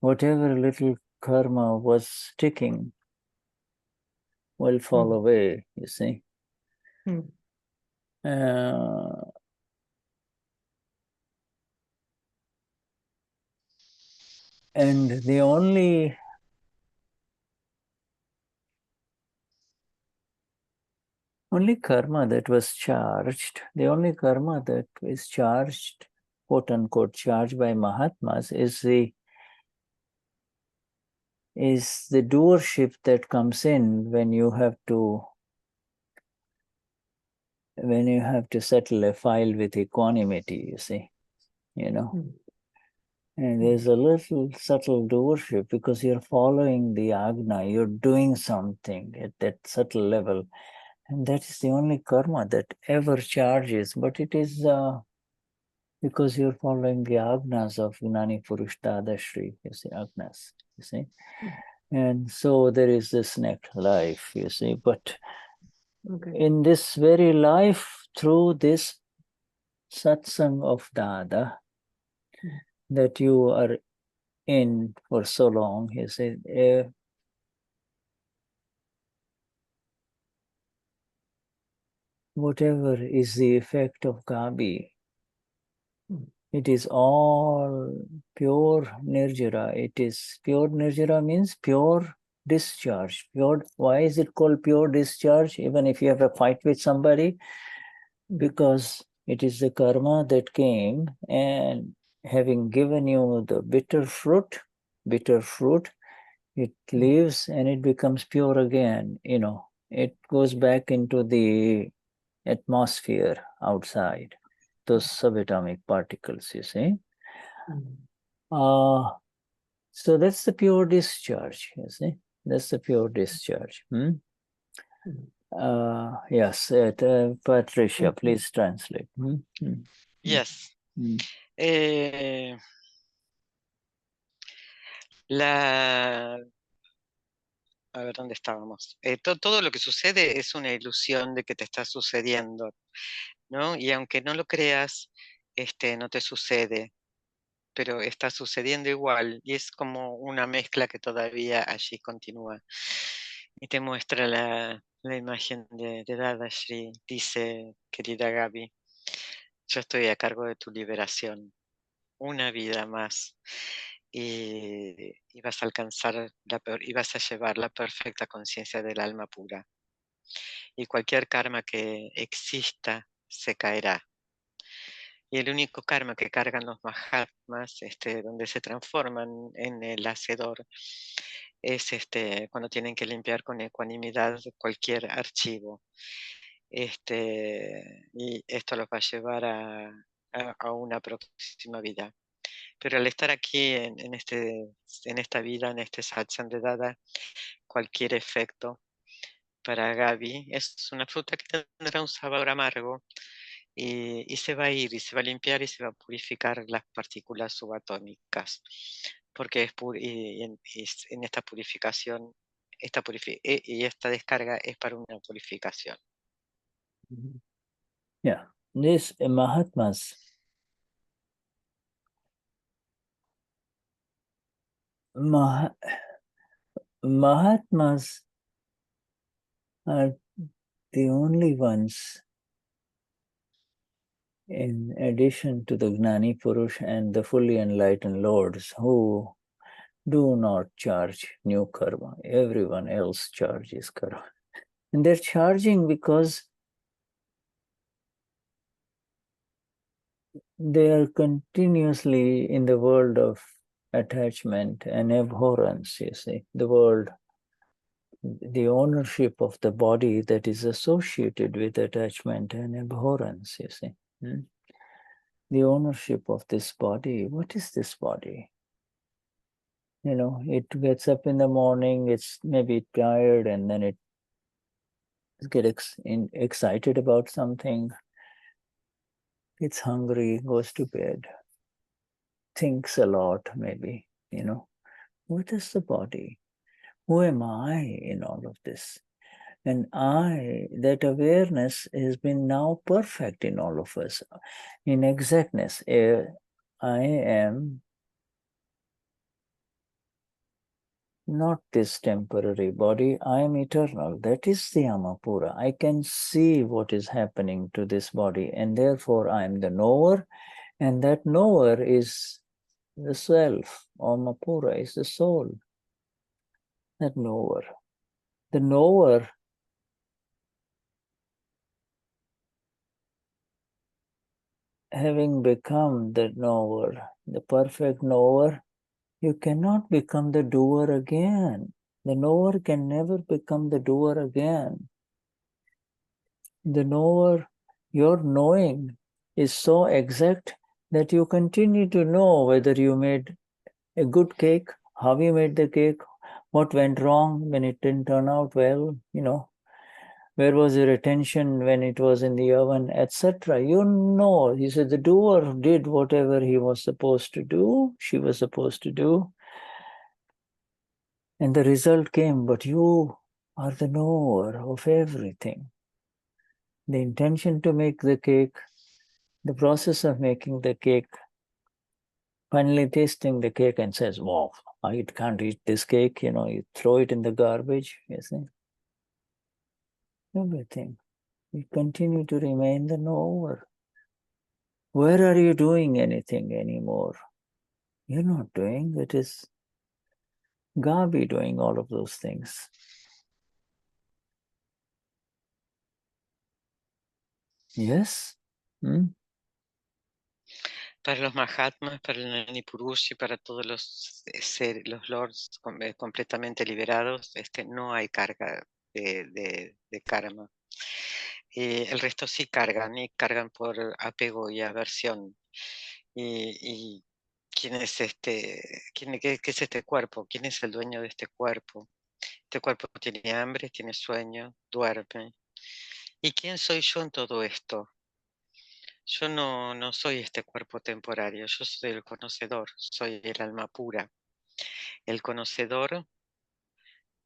Speaker 1: Whatever little karma was sticking will fall away, you see.
Speaker 6: Mm.
Speaker 1: And the only karma that was charged, quote unquote, charged by Mahatmas is the doership that comes in when you have to settle a file with equanimity, you see, And there's a little subtle doership because you're following the Agna, you're doing something at that subtle level. And that is the only karma that ever charges, but it is because you're following the Agnas of Gnani Purush Dadashri, you see, Agnas, you see. And so there is this next life, you see, but in this very life, through this Satsang of Dada that you are in for so long, you see, whatever is the effect of Gabi, it is all pure Nirjara. It is pure Nirjara means pure discharge. Why is it called pure discharge? Even if you have a fight with somebody, because it is the karma that came and having given you the bitter fruit, it leaves and it becomes pure again. It goes back into the atmosphere outside, those subatomic particles, you see. So that's the pure discharge, you see. That's the pure discharge. Yes, Patricia, please translate.
Speaker 3: Yes. A ver, ¿dónde estábamos? Todo lo que sucede es una ilusión de que te está sucediendo, ¿no? Y aunque no lo creas, no te sucede, pero está sucediendo igual, y es como una mezcla que todavía allí continúa. Y te muestra la imagen de Dadashri, dice, querida Gaby, yo estoy a cargo de tu liberación, una vida más. Y vas a alcanzar y vas a llevar la perfecta conciencia del alma pura. Y cualquier karma que exista se caerá. Y el único karma que cargan los Mahatmas, donde se transforman en el hacedor, es cuando tienen que limpiar con ecuanimidad cualquier archivo. Y esto los va a llevar a una próxima vida. Pero al estar aquí en esta vida, en este satsang de Dada, cualquier efecto para Gaby es una fruta que tendrá un sabor amargo y se va a ir y se va a limpiar y se va a purificar las partículas subatómicas, porque en esta purificación, y esta descarga es para una purificación.
Speaker 1: Yeah, these Mahatmas, Mahatmas are the only ones, in addition to the Gnani Purush and the fully enlightened lords, who do not charge new karma. Everyone else charges karma. And they're charging because they are continuously in the world of attachment and abhorrence, you see, the world, the ownership of the body that is associated with attachment and abhorrence, you see. The ownership of this body. What is this body? You know, it gets up in the morning, it's maybe tired, and then it gets excited about something. It's hungry, goes to bed, thinks a lot, maybe, you know. What is the body? Who am I in all of this? And that awareness has been now perfect in all of us, in exactness. I am not this temporary body, I am eternal. That is the Amapura. I can see what is happening to this body, and therefore I am the knower, and that knower is the self. Amapura is the soul. That knower. The knower having become the knower, the perfect knower, you cannot become the doer again. The knower can never become the doer again. The knower, your knowing is so exact that you continue to know whether you made a good cake, how you made the cake, what went wrong when it didn't turn out well, you know, where was your attention when it was in the oven, etc. You know, he said the doer did whatever he was supposed to do, she was supposed to do, and the result came, but you are the knower of everything. The intention to make the cake, the process of making the cake, finally tasting the cake and says, wow, I can't eat this cake, you know, you throw it in the garbage, you see. Everything. You continue to remain the knower. Where are you doing anything anymore? You're not doing, it is Gabi doing all of those things. Yes?
Speaker 3: Para los Mahatmas, para el Gnani Purush y para todos los los lords completamente liberados, no hay carga de karma. El resto sí cargan, y cargan por apego y aversión. Y ¿quién es qué es este cuerpo? ¿Quién es el dueño de este cuerpo? Este cuerpo tiene hambre, tiene sueño, duerme. ¿Y quién soy yo en todo esto? Yo no soy este cuerpo temporario, yo soy el conocedor, soy el alma pura. El conocedor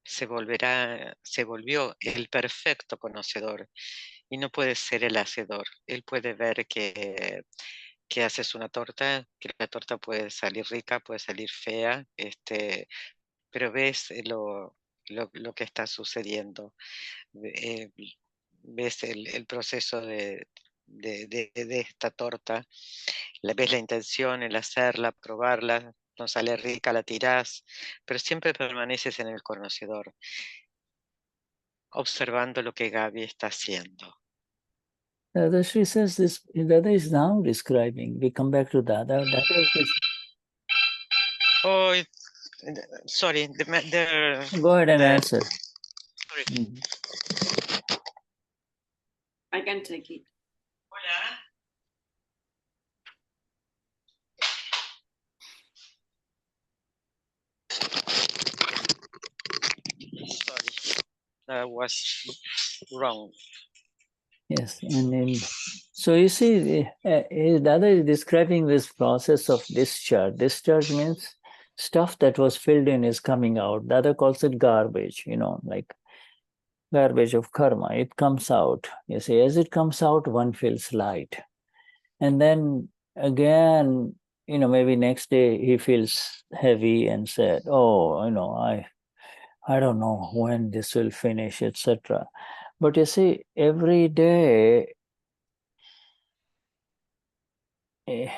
Speaker 3: se volvió el perfecto conocedor y no puede ser el hacedor. Él puede ver que haces una torta, que la torta puede salir rica, puede salir fea, pero ves lo que está sucediendo. Ves el proceso de esta torta, ves la intención, el hacerla, probarla, no sale rica, la tirás, pero siempre permaneces en el conocedor, observando lo que Gaby está haciendo.
Speaker 1: Dadashri says this, Dada is now describing. We come back to Dada.
Speaker 3: Oh, sorry.
Speaker 1: Go ahead and answer.
Speaker 3: Sorry.
Speaker 2: I can take it.
Speaker 3: Hola. Sorry, that was wrong.
Speaker 1: Yes, and so you see, Dada is describing this process of discharge. Discharge means stuff that was filled in is coming out. Dada calls it garbage, you know, like garbage of karma. It comes out. You see, as it comes out, one feels light. And then again, you know, maybe next day he feels heavy and said, oh, you know, I don't know when this will finish, etc. But you see, every day, in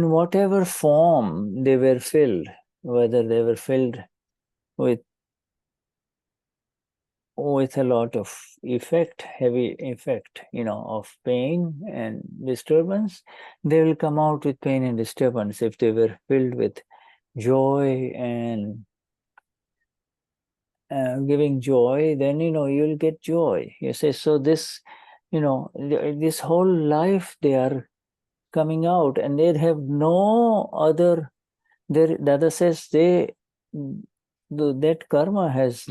Speaker 1: whatever form they were filled, whether they were filled with with a lot of effect, heavy effect, of pain and disturbance, they will come out with pain and disturbance. If they were filled with joy and giving joy, then you'll get joy. You say, so this, this whole life they are coming out, and they have no other. Dada says that karma has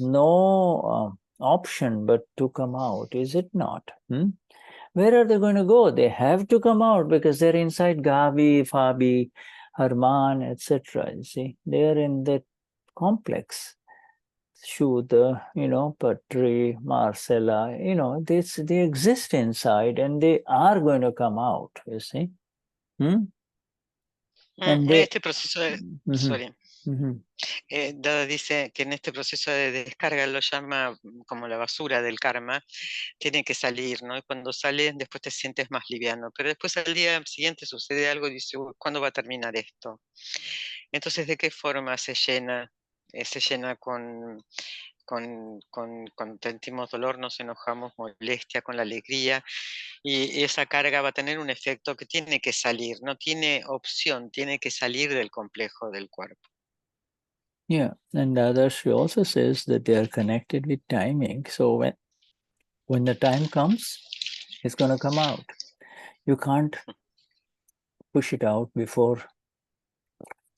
Speaker 1: no option but to come out. Is it not? Where are they going to go? They have to come out because they're inside Gavi, Fabi, Harman, etc. You see, they are in that complex. Shuddha, Patri, Marcella, they exist inside and they are going to come out, you see. And they,
Speaker 3: Este proceso de,
Speaker 1: Mhm,
Speaker 3: sorry.
Speaker 1: mhm.
Speaker 3: Dada dice que en este proceso de descarga lo llama como la basura del karma, tiene que salir, ¿no? Y cuando sale, después te sientes más liviano. Pero después al día siguiente sucede algo y dice, "Uy, ¿cuándo va a terminar esto?". Entonces, ¿de qué forma se llena? Se llena cuando sentimos dolor, nos enojamos, molestia, con la alegría, y esa carga va a tener un efecto que tiene que salir, no tiene opción, tiene que salir del complejo del cuerpo.
Speaker 1: Yeah, and Dadashri also says that they are connected with timing. So when the time comes, it's going to come out. You can't push it out before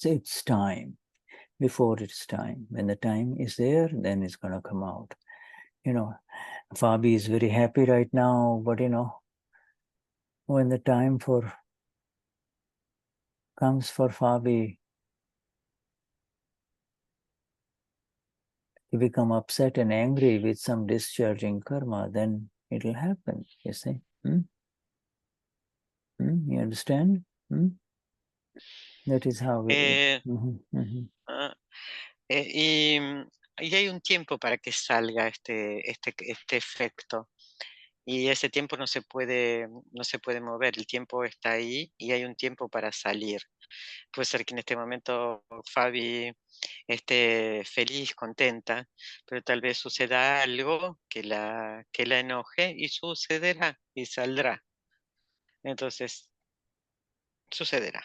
Speaker 1: it's time. Before it's time. When the time is there, then it's going to come out. Fabi is very happy right now, but when the time comes for Fabi to become upset and angry with some discharging karma, then it'll happen, you see. You understand? That is how we...
Speaker 3: Y hay un tiempo para que salga este efecto. Y ese tiempo no se puede mover, el tiempo está ahí y hay un tiempo para salir. Puede ser que en este momento Fabi esté feliz, contenta, pero tal vez suceda algo que la enoje y sucederá y saldrá. Entonces, sucederá.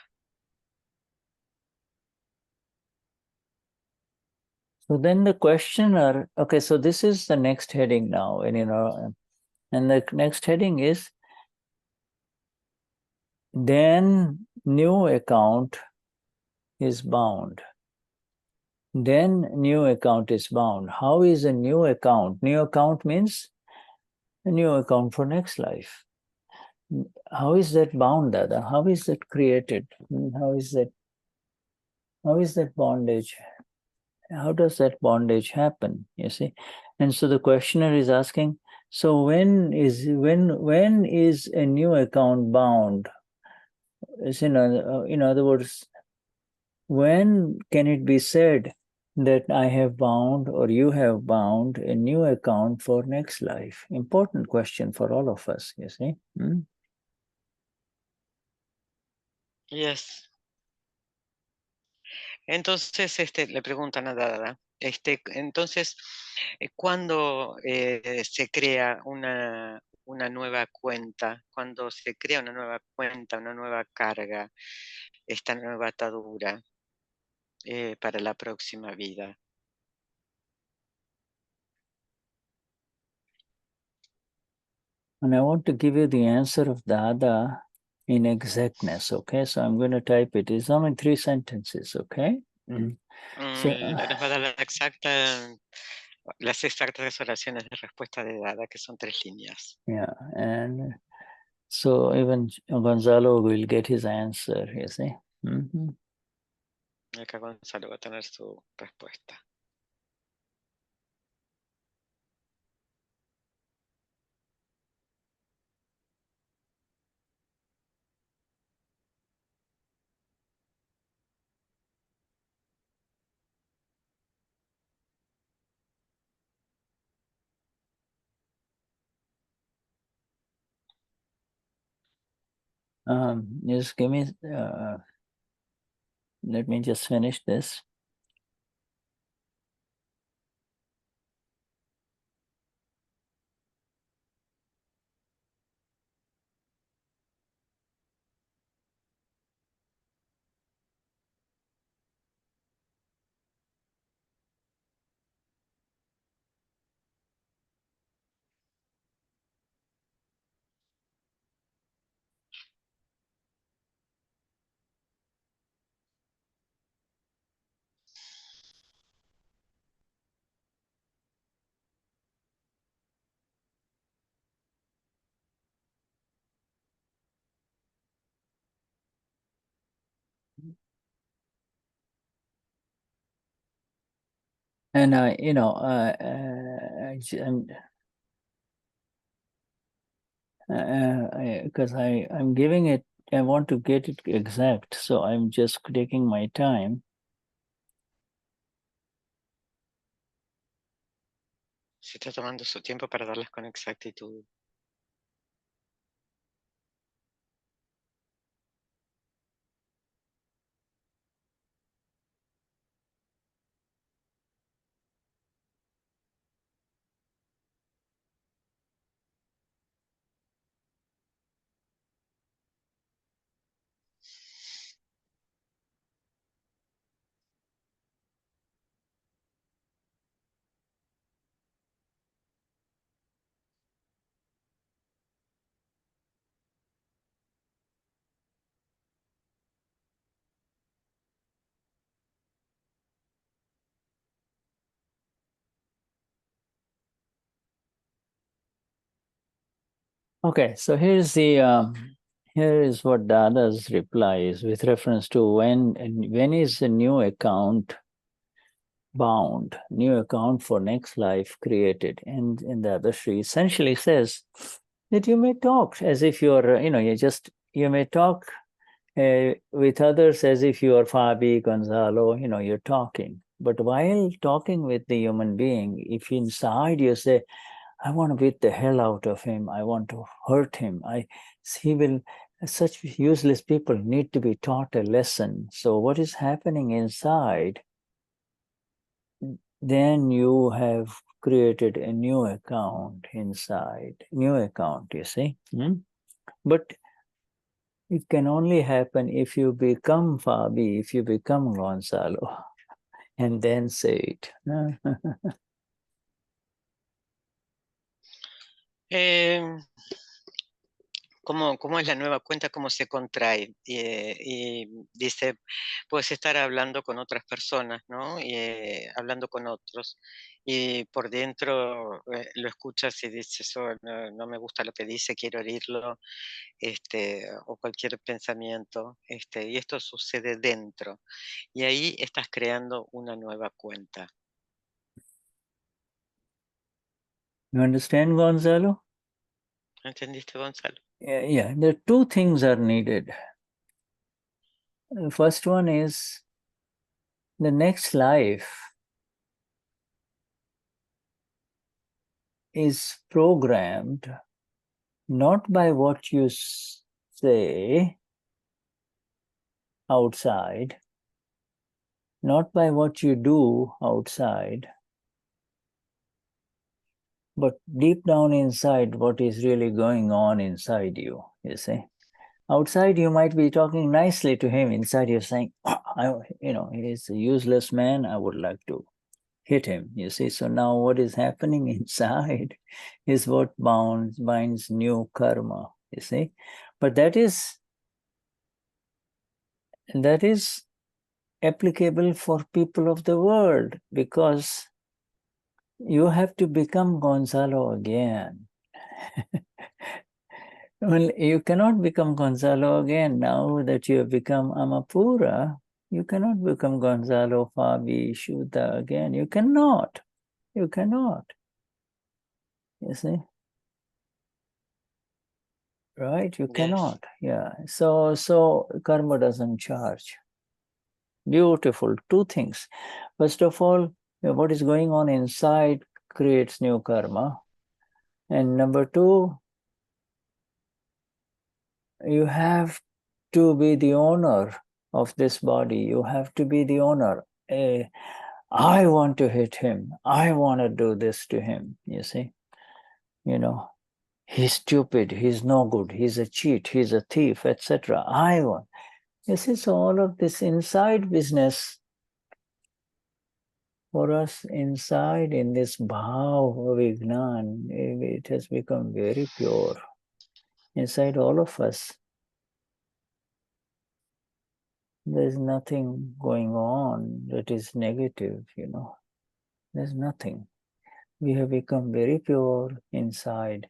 Speaker 1: So then the questioner, okay, so this is the next heading now, and the next heading is, then new account is bound. Then new account is bound. How is a new account? New account means a new account for next life. How is that bound, Dada? How is that created? How is that bondage? How does that bondage happen? You see? And so the questioner is asking, so when is a new account bound? In other words, when can it be said that I have bound or you have bound a new account for next life? Important question for all of us, you see.
Speaker 3: Yes. Entonces, le preguntan a Dada, entonces, ¿cuándo se crea una nueva cuenta? ¿Cuándo se crea una nueva cuenta, una nueva carga, esta nueva atadura para la próxima vida?
Speaker 1: And I want to give you the answer of Dada in exactness, okay? So I'm going to type it. It's only 3 sentences, okay? So,
Speaker 3: Nos va a dar las exactas oraciones de respuesta de Dada, que son 3 líneas.
Speaker 1: yeah, and so even Gonzalo will get his answer, you see.
Speaker 3: Acá Gonzalo va a tener su respuesta.
Speaker 1: Just give me, let me just finish this. And because I'm giving it, I want to get it exact, so I'm just taking my time.
Speaker 3: Se está tomando su tiempo para darlas con exactitud.
Speaker 1: Okay, so here is what Dada's reply is with reference to when is a new account bound, new account for next life created. And in the Dadashri essentially says that you may talk as if you're, you may talk with others as if you are Fabi, Gonzalo, you're talking. But while talking with the human being, if inside you say, I want to beat the hell out of him, I want to hurt him, such useless people need to be taught a lesson. So what is happening inside, then you have created a new account inside, new account, you see. But it can only happen if you become Fabi, if you become Gonzalo, and then say it.
Speaker 3: ¿Cómo es la nueva cuenta? ¿Cómo se contrae? Y dice, puedes estar hablando con otras personas, ¿no? Y hablando con otros. Y por dentro lo escuchas y dices, oh, no me gusta lo que dice, quiero herirlo, o cualquier pensamiento. Y esto sucede dentro. Y ahí estás creando una nueva cuenta.
Speaker 1: You understand, Gonzalo?
Speaker 3: ¿Entendiste, Gonzalo?
Speaker 1: Yeah, there are two things are needed. The first one is the next life is programmed not by what you say outside, not by what you do outside, but deep down inside what is really going on inside you, you see. Outside you might be talking nicely to him, inside you're saying, he is a useless man, I would like to hit him, you see. So now what is happening inside is what binds new karma, you see. But that is applicable for people of the world, because you have to become Gonzalo again. Well, you cannot become Gonzalo again now that you have become Amapura. You cannot become Gonzalo, Fabi, Shuddha again. You cannot. You cannot. You see? Right? You cannot. Yeah. So karma doesn't charge. Beautiful. Two things. First of all, what is going on inside creates new karma. And number two, you have to be the owner of this body. You have to be the owner. I want to hit him. I want to do this to him. You see? He's stupid. He's no good. He's a cheat. He's a thief, etc. I want. You see, so all of this inside business for us inside in this bhav vignan, it has become very pure. Inside all of us, there's nothing going on that is negative, There's nothing. We have become very pure inside.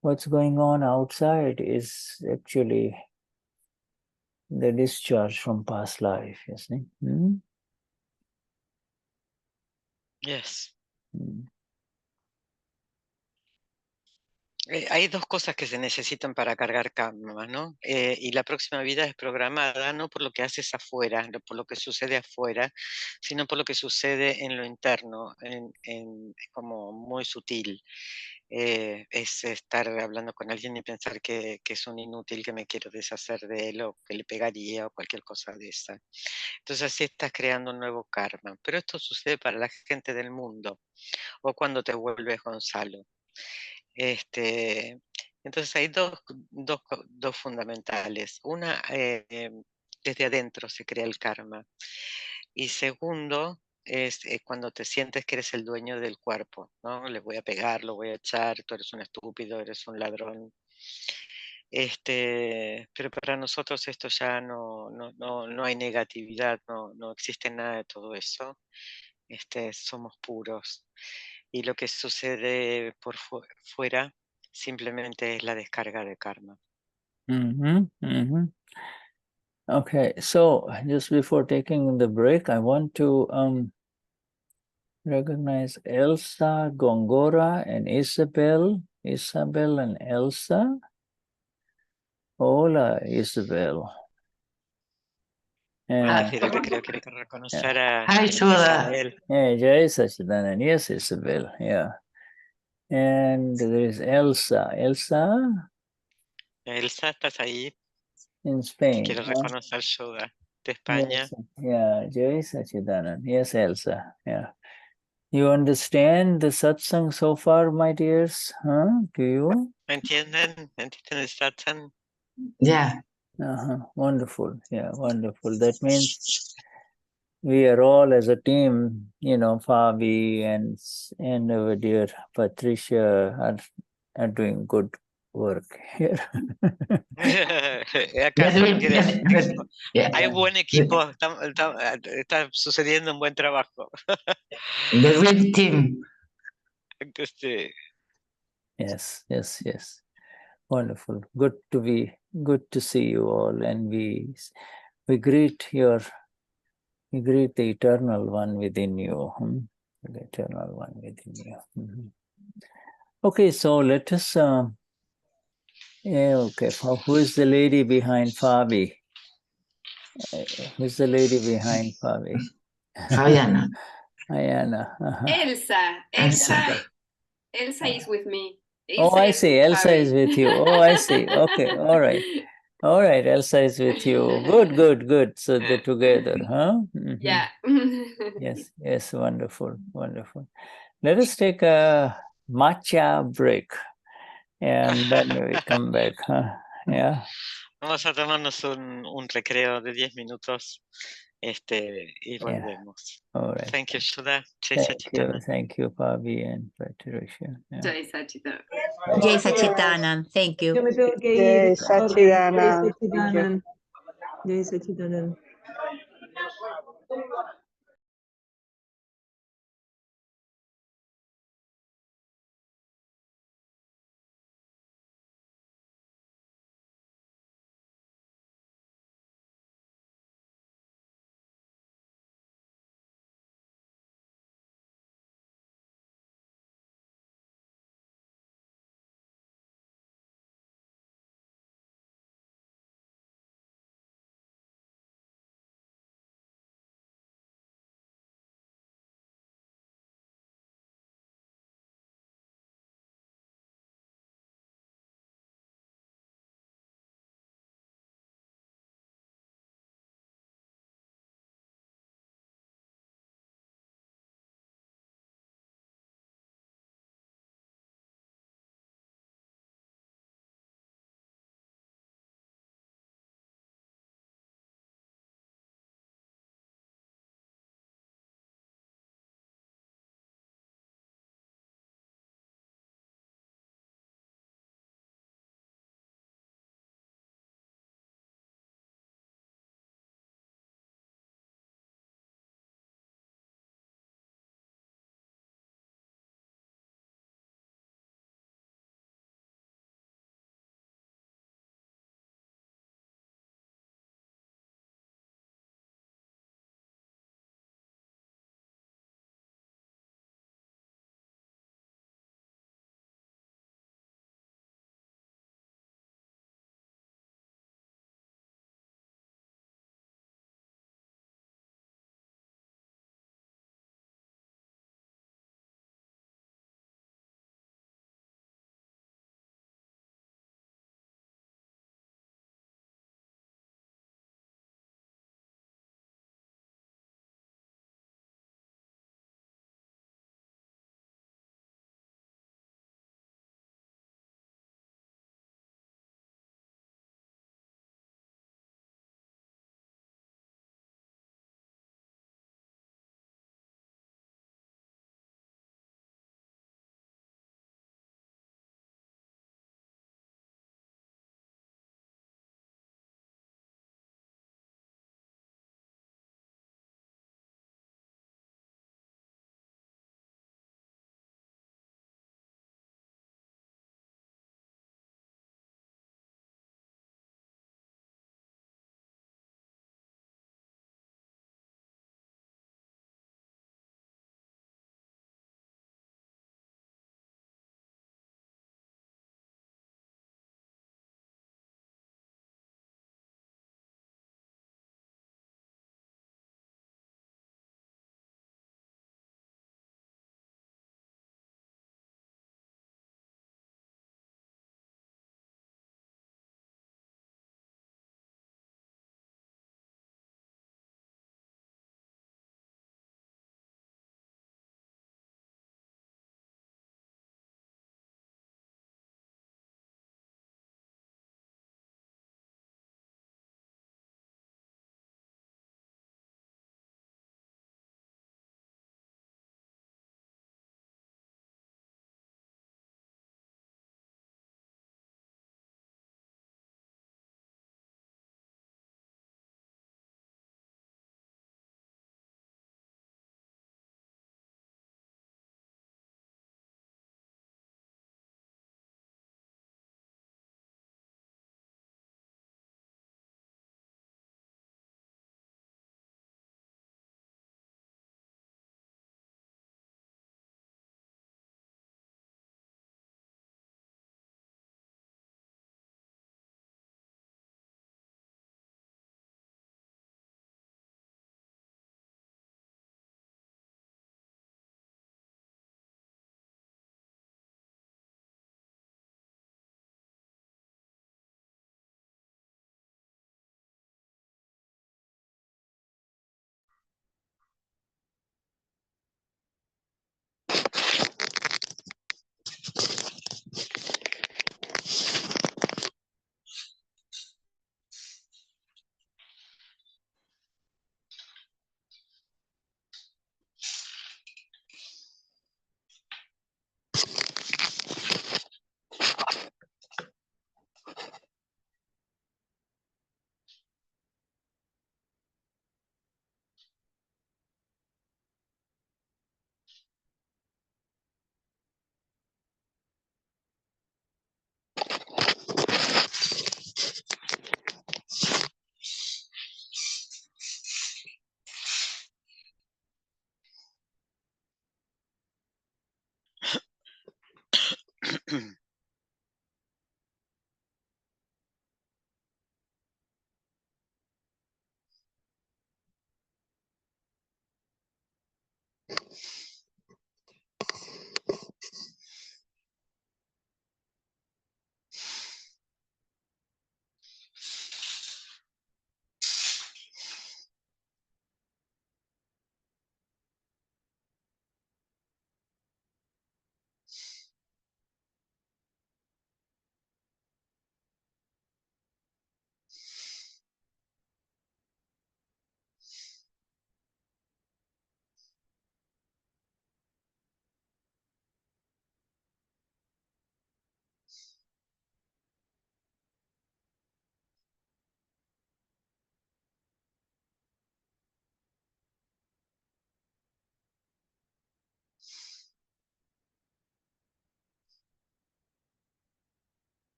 Speaker 1: What's going on outside is actually the discharge from past life, you see.
Speaker 3: Yes.
Speaker 1: Mm.
Speaker 3: Hay dos cosas que se necesitan para cargar karma, ¿no? Y la próxima vida es programada no por lo que haces afuera, no por lo que sucede afuera, sino por lo que sucede en lo interno, es como muy sutil. Es estar hablando con alguien y pensar que es un inútil, que me quiero deshacer de él o que le pegaría o cualquier cosa de esa. Entonces así estás creando un nuevo karma. Pero esto sucede para la gente del mundo o cuando te vuelves Gonzalo. Entonces hay dos fundamentales. Una, desde adentro se crea el karma. Y segundo, es cuando te sientes que eres el dueño del cuerpo, ¿no? Les voy a pegar, lo voy a echar, tú eres un estúpido, eres un ladrón. Pero para nosotros esto ya no hay negatividad, no existe nada de todo eso. Somos puros. Y lo que sucede por fuera simplemente es la descarga de karma.
Speaker 1: Mhm, mhm. Okay, so just before taking the break, I want to recognize Elsa, Gongora, and Isabel. Isabel and Elsa. Hola, Isabel. And
Speaker 3: Fidel, que creo que hay que reconocer a
Speaker 7: Hi, Shuddha.
Speaker 3: Isabel.
Speaker 1: Jai Sachidanand. Yes, Isabel. Yeah. And there is Elsa. Elsa
Speaker 3: Elsa, ¿estás ahí?
Speaker 1: in
Speaker 3: Que
Speaker 1: Spain.
Speaker 3: quiero
Speaker 1: Huh?
Speaker 3: reconocer Shuddha de España.
Speaker 1: Yes. Yeah, Jai Sachidanand. Yes, Elsa. Yeah. You understand the satsang so far, my dears? Huh? Do you?
Speaker 3: ¿Me entienden? ¿Me entienden el satsang?
Speaker 7: Yeah.
Speaker 1: Wonderful. Yeah, wonderful. That means we are all as a team, Fabi and our dear Patricia are doing good work here.
Speaker 3: Acá
Speaker 7: Yeah.
Speaker 3: hay buen equipo, está sucediendo un buen trabajo.
Speaker 7: The real team.
Speaker 3: Este,
Speaker 1: Yes. Wonderful. Good to see you all, and we greet the eternal one within you. The eternal one within you. Mhm. Okay, so let us. Okay. Who is the lady behind Fabi? Who's the lady behind Fabi?
Speaker 7: Fabiana.
Speaker 1: Ayana.
Speaker 2: Elsa is with me.
Speaker 1: Oh,
Speaker 2: Elsa
Speaker 1: I
Speaker 2: is
Speaker 1: see.
Speaker 2: with
Speaker 1: Elsa
Speaker 2: Fabi.
Speaker 1: is with you. Oh, I see. Okay. All right. Elsa is with you. Good. So they're together, huh? Mhm.
Speaker 2: Yeah.
Speaker 1: Yes. Wonderful. Let us take a matcha break and then we come back, huh? Yeah.
Speaker 3: Vamos a tomarnos un recreo de 10 minutos y volvemos.
Speaker 1: All right.
Speaker 3: Thank you, Shuddha. Jai Sachidanand.
Speaker 1: Thank you, Fabi and Patricia. Yeah.
Speaker 2: Jai Sachidanand.
Speaker 8: Jai Sachidanand. Thank you.
Speaker 6: Yo me tengo que ir.
Speaker 9: Jai Sachidanand.
Speaker 6: Jai Sachidanand. Jai Sachidanand.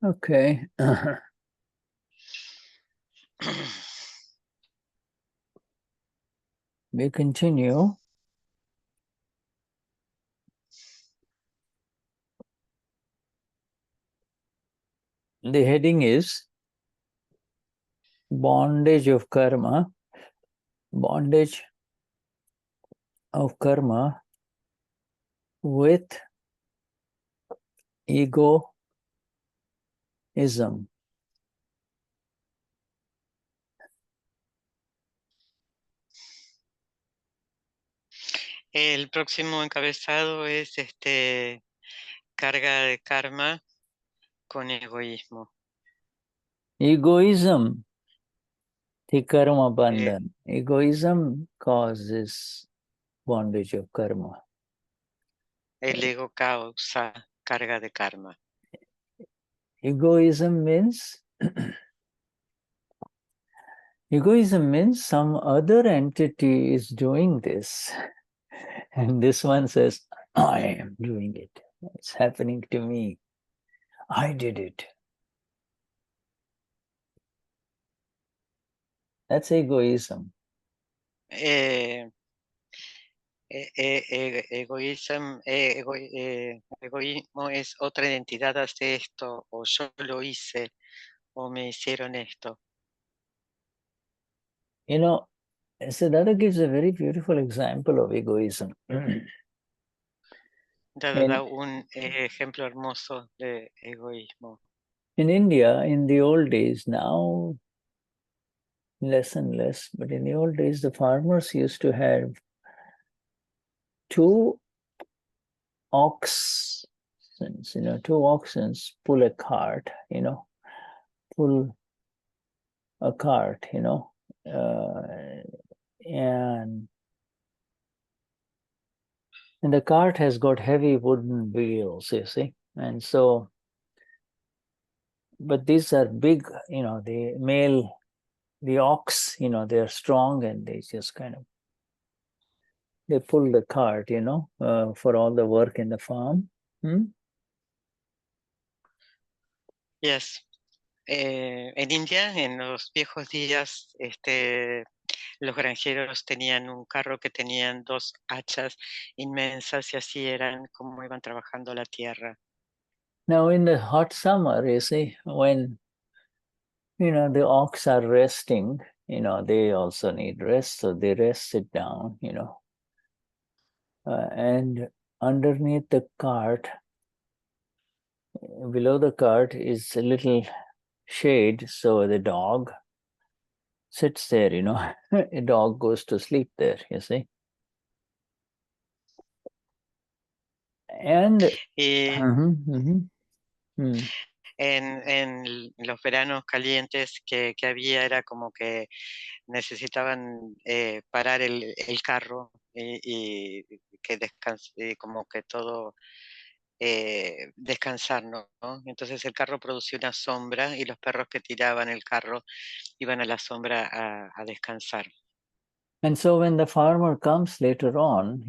Speaker 1: Okay. We continue. The heading is bondage of karma with egoism.
Speaker 3: El próximo encabezado es carga de karma con egoísmo.
Speaker 1: Egoism, the karma bandhan. Egoism causes bondage of karma.
Speaker 3: El ego causa carga de karma.
Speaker 1: Egoism means some other entity is doing this. And this one says, I am doing it. It's happening to me. I did it. That's egoism.
Speaker 3: Egoísmo es otra identidad hace esto, o yo lo hice, o me hicieron esto.
Speaker 1: You know, Siddhartha gives a very beautiful example of egoism.
Speaker 3: Da un ejemplo hermoso de egoísmo.
Speaker 1: In India, in the old days, now less and less, but in the old days, the farmers used to have 2 oxen, two oxen pull a cart, pull a cart, and the cart has got heavy wooden wheels, you see, and so, but these are big, the ox, they are strong and they just they pull the cart, for all the work in the farm.
Speaker 3: Yes. En India, en los viejos días, los granjeros tenían un carro que tenían 2 hachas inmensas y así eran como iban trabajando la tierra.
Speaker 1: Now in the hot summer, you see, when the ox are resting, they also need rest, so they rest it down, and underneath the cart, below the cart is a little shade, so the dog sits there, a dog goes to sleep there, you see. And
Speaker 3: En los veranos calientes que había era como que necesitaban parar el carro y que como que todo descansar, ¿no? Entonces el carro producía una sombra y los perros que tiraban el carro iban a la sombra a descansar.
Speaker 1: And so when the farmer comes later on,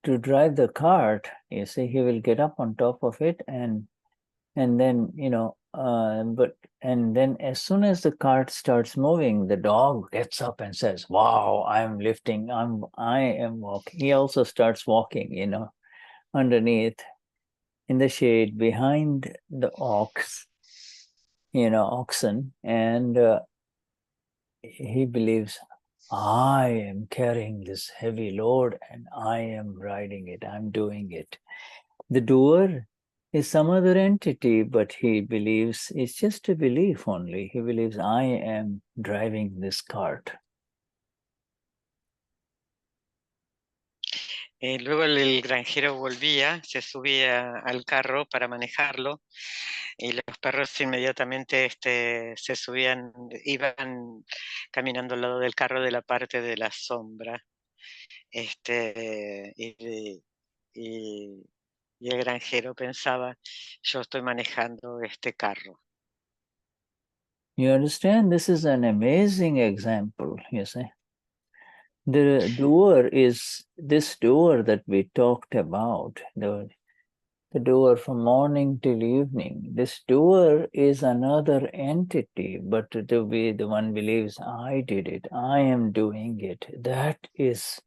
Speaker 1: to drive the cart, you see, he will get up on top of it and then, and then as soon as the cart starts moving, the dog gets up and says, wow, I am walking. He also starts walking, underneath in the shade behind the oxen, and he believes, I am carrying this heavy load and I am riding it, I'm doing it. The doer is some other entity, but he believes it's just a belief only. He believes I am driving this cart.
Speaker 3: Luego el granjero volvía, se subía al carro para manejarlo y los perros inmediatamente se subían, iban caminando al lado del carro de la parte de la sombra. Y el granjero pensaba, yo estoy manejando este carro.
Speaker 1: You understand? This is an amazing example, you see. The doer is this doer that we talked about. the doer from morning till evening. This doer is another entity, but to be the one believes, I did it, I am doing it. That is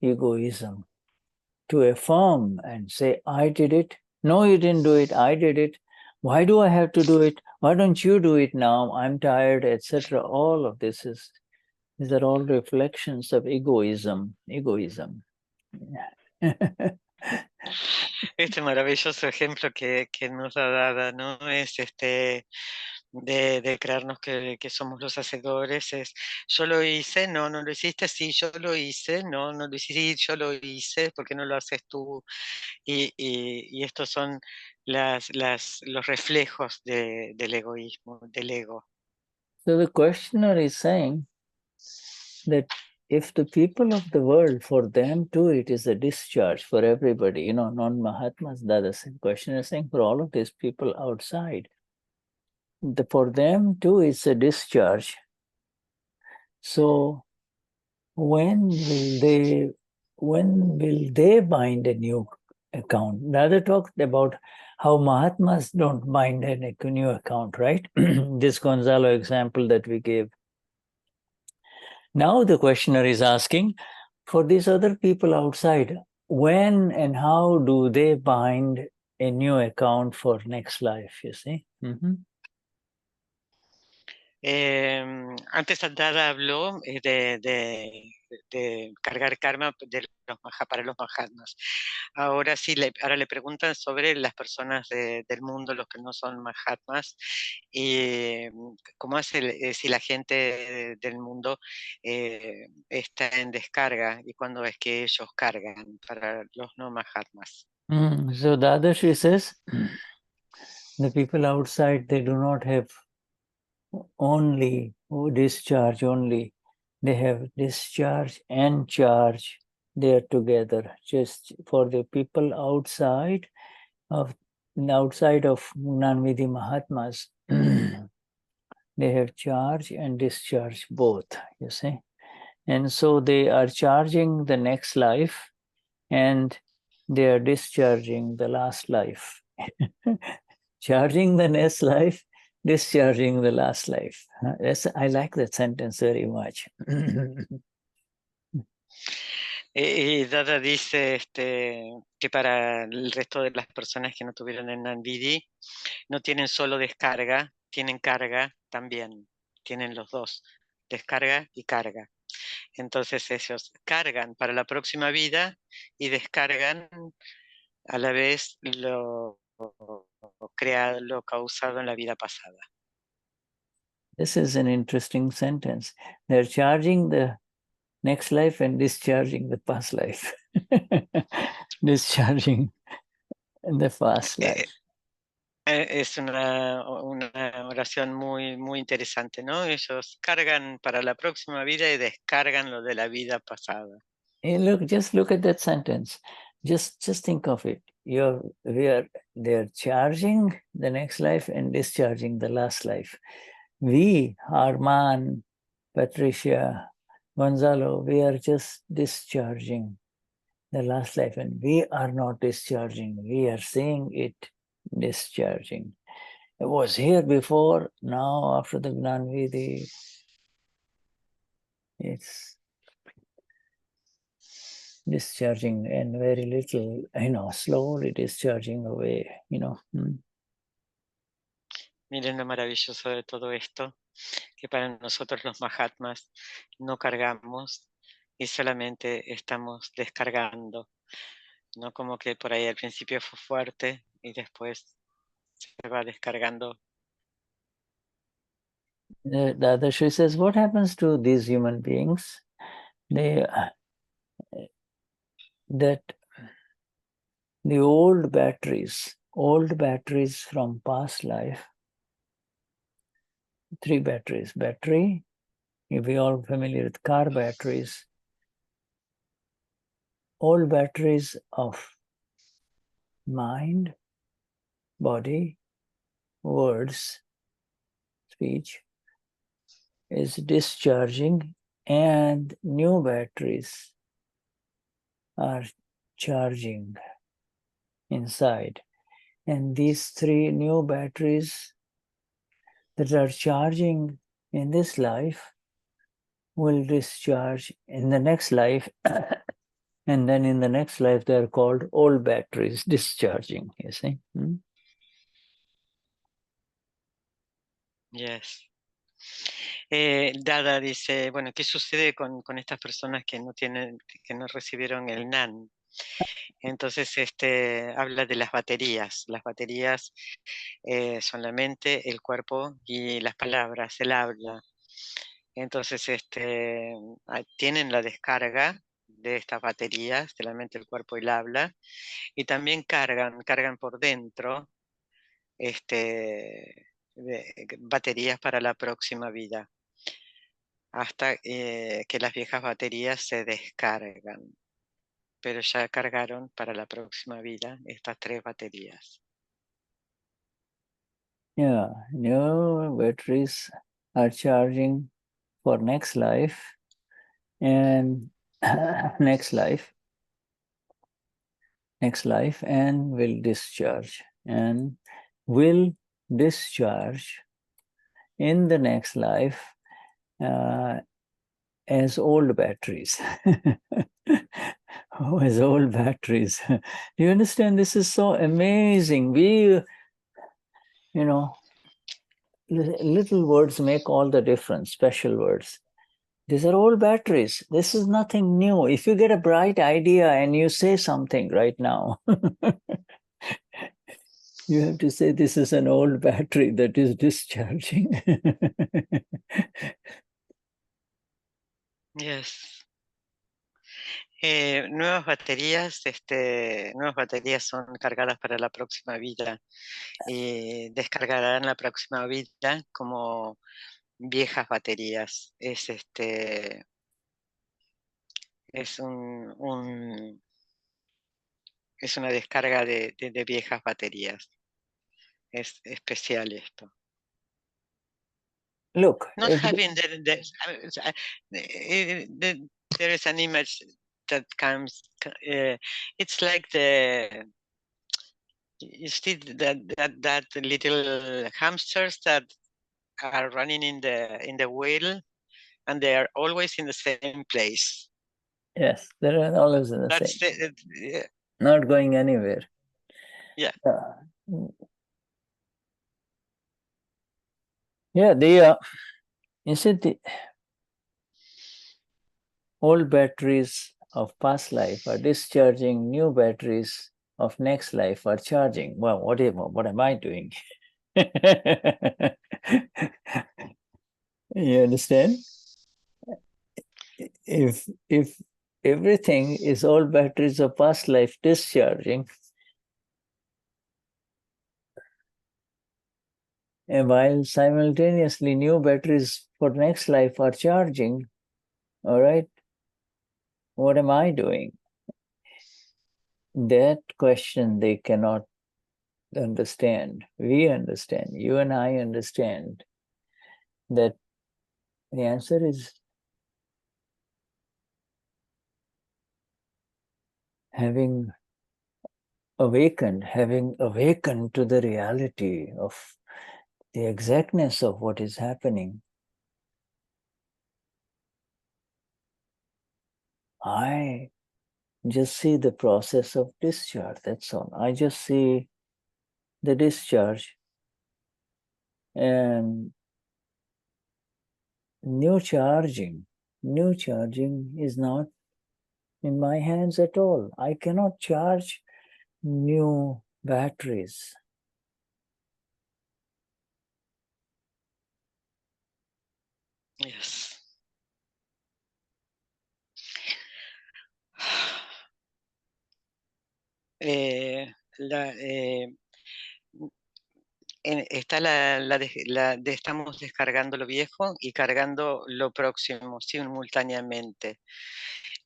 Speaker 1: egoism. To affirm and say, I did it. No, you didn't do it, I did it. Why do I have to do it? Why don't you do it now? I'm tired, etc. All of this is, these are all reflections of egoism. Egoism.
Speaker 3: Este maravilloso ejemplo que nos ha dado, ¿no? Es de creernos que somos los hacedores, es yo lo hice, no lo hiciste, sí, yo lo hice, no lo hice, sí, yo lo hice, ¿por qué no lo haces tú? Y estos son los reflejos del egoísmo, del ego.
Speaker 1: So the questioner is saying that if the people of the world, for them too, it is a discharge for everybody, you know, non-Mahatmas, the questioner is saying for all of these people outside, for them too, it's a discharge. So when will they bind a new account? Rather talked about how Mahatmas don't bind a new account, right? This Gonzalo example that we gave. Now the questioner is asking, for these other people outside, when and how do they bind a new account for next life, you see?
Speaker 3: Antes Dada habló de cargar karma para los Mahatmas. Ahora sí, ahora le preguntan sobre las personas del mundo, los que no son Mahatmas, y cómo hace si la gente del mundo está en descarga y cuándo es que ellos cargan para los no Mahatmas.
Speaker 1: So Dadashri says, the people outside, they do not have only discharge only. They have discharge and charge. They are together. Just for the people outside of Gnanvidhi Mahatmas, they have charge and discharge both, you see. And so they are charging the next life and they are discharging the last life. Charging the next life, discharging the last life. I like that sentence very much.
Speaker 3: Y Dada dice que para el resto de las personas que no tuvieron el Nanvidi, no tienen solo descarga, tienen carga también. Tienen los dos, descarga y carga. Entonces ellos cargan para la próxima vida y descargan a la vez lo creado, lo causado en la vida pasada.
Speaker 1: This is an interesting sentence. They're charging the next life and discharging the past life. Discharging the past life.
Speaker 3: Es una oración muy, muy interesante, ¿no? Ellos cargan para la próxima vida y descargan lo de la vida pasada.
Speaker 1: Just look at that sentence. Just think of it. They're charging the next life and discharging the last life. We, Arman, Patricia, Gonzalo, we are just discharging the last life, and we are not discharging. We are seeing it discharging. It was here before, now after the Gnanvidhi, it's discharging and very little, slowly discharging away,
Speaker 3: Miren lo maravilloso de todo esto, que para nosotros los Mahatmas no cargamos y solamente estamos descargando, ¿no? Como que por ahí al principio fue fuerte y después se va descargando.
Speaker 1: Dadashri says, what happens to these human beings? That the old batteries from past life, 3 batteries. Battery, if we all familiar with car batteries, old batteries of mind, body, words, speech is discharging, and new batteries are charging inside. And these 3 new batteries that are charging in this life will discharge in the next life. And then in the next life, they're called old batteries discharging, you see.
Speaker 3: Yes. Dada dice, bueno, ¿qué sucede con estas personas que no recibieron el NAN? Entonces, habla de las baterías. Las baterías son la mente, el cuerpo y las palabras, el habla. Entonces, tienen la descarga de estas baterías, de la mente, el cuerpo y el habla, y también cargan por dentro baterías para la próxima vida, hasta que las viejas baterías se descargan. Pero ya cargaron para la próxima vida estas 3 baterías.
Speaker 1: Yeah, new batteries are charging for next life and next life and will discharge in the next life as old batteries. As old batteries. Do you understand? This is so amazing. Little words make all the difference, special words. These are old batteries. This is nothing new. If you get a bright idea and you say something right now, you have to say this is an old battery that is discharging.
Speaker 3: Yes. Nuevas baterías son cargadas para la próxima vida y descargarán la próxima vida como viejas baterías. Es una descarga de viejas baterías. Es especial esto.
Speaker 1: Look,
Speaker 3: Not having there is an image that comes. It's like you see that little hamsters that are running in the wheel, and they are always in the same place.
Speaker 1: yes, they're always in the same. Not going anywhere.
Speaker 3: Yeah.
Speaker 1: Yeah, you see, the old batteries of past life are discharging, new batteries of next life are charging. Well, what am I doing? You understand? If everything is old batteries of past life discharging, and while simultaneously new batteries for next life are charging, all right, what am I doing? That question they cannot understand. We understand. You and I understand that the answer is having awakened to the reality of the exactness of what is happening. I just see the process of discharge, that's all. I just see the discharge, and new charging is not in my hands at all. I cannot charge new batteries.
Speaker 3: Yes. Está estamos descargando lo viejo y cargando lo próximo simultáneamente.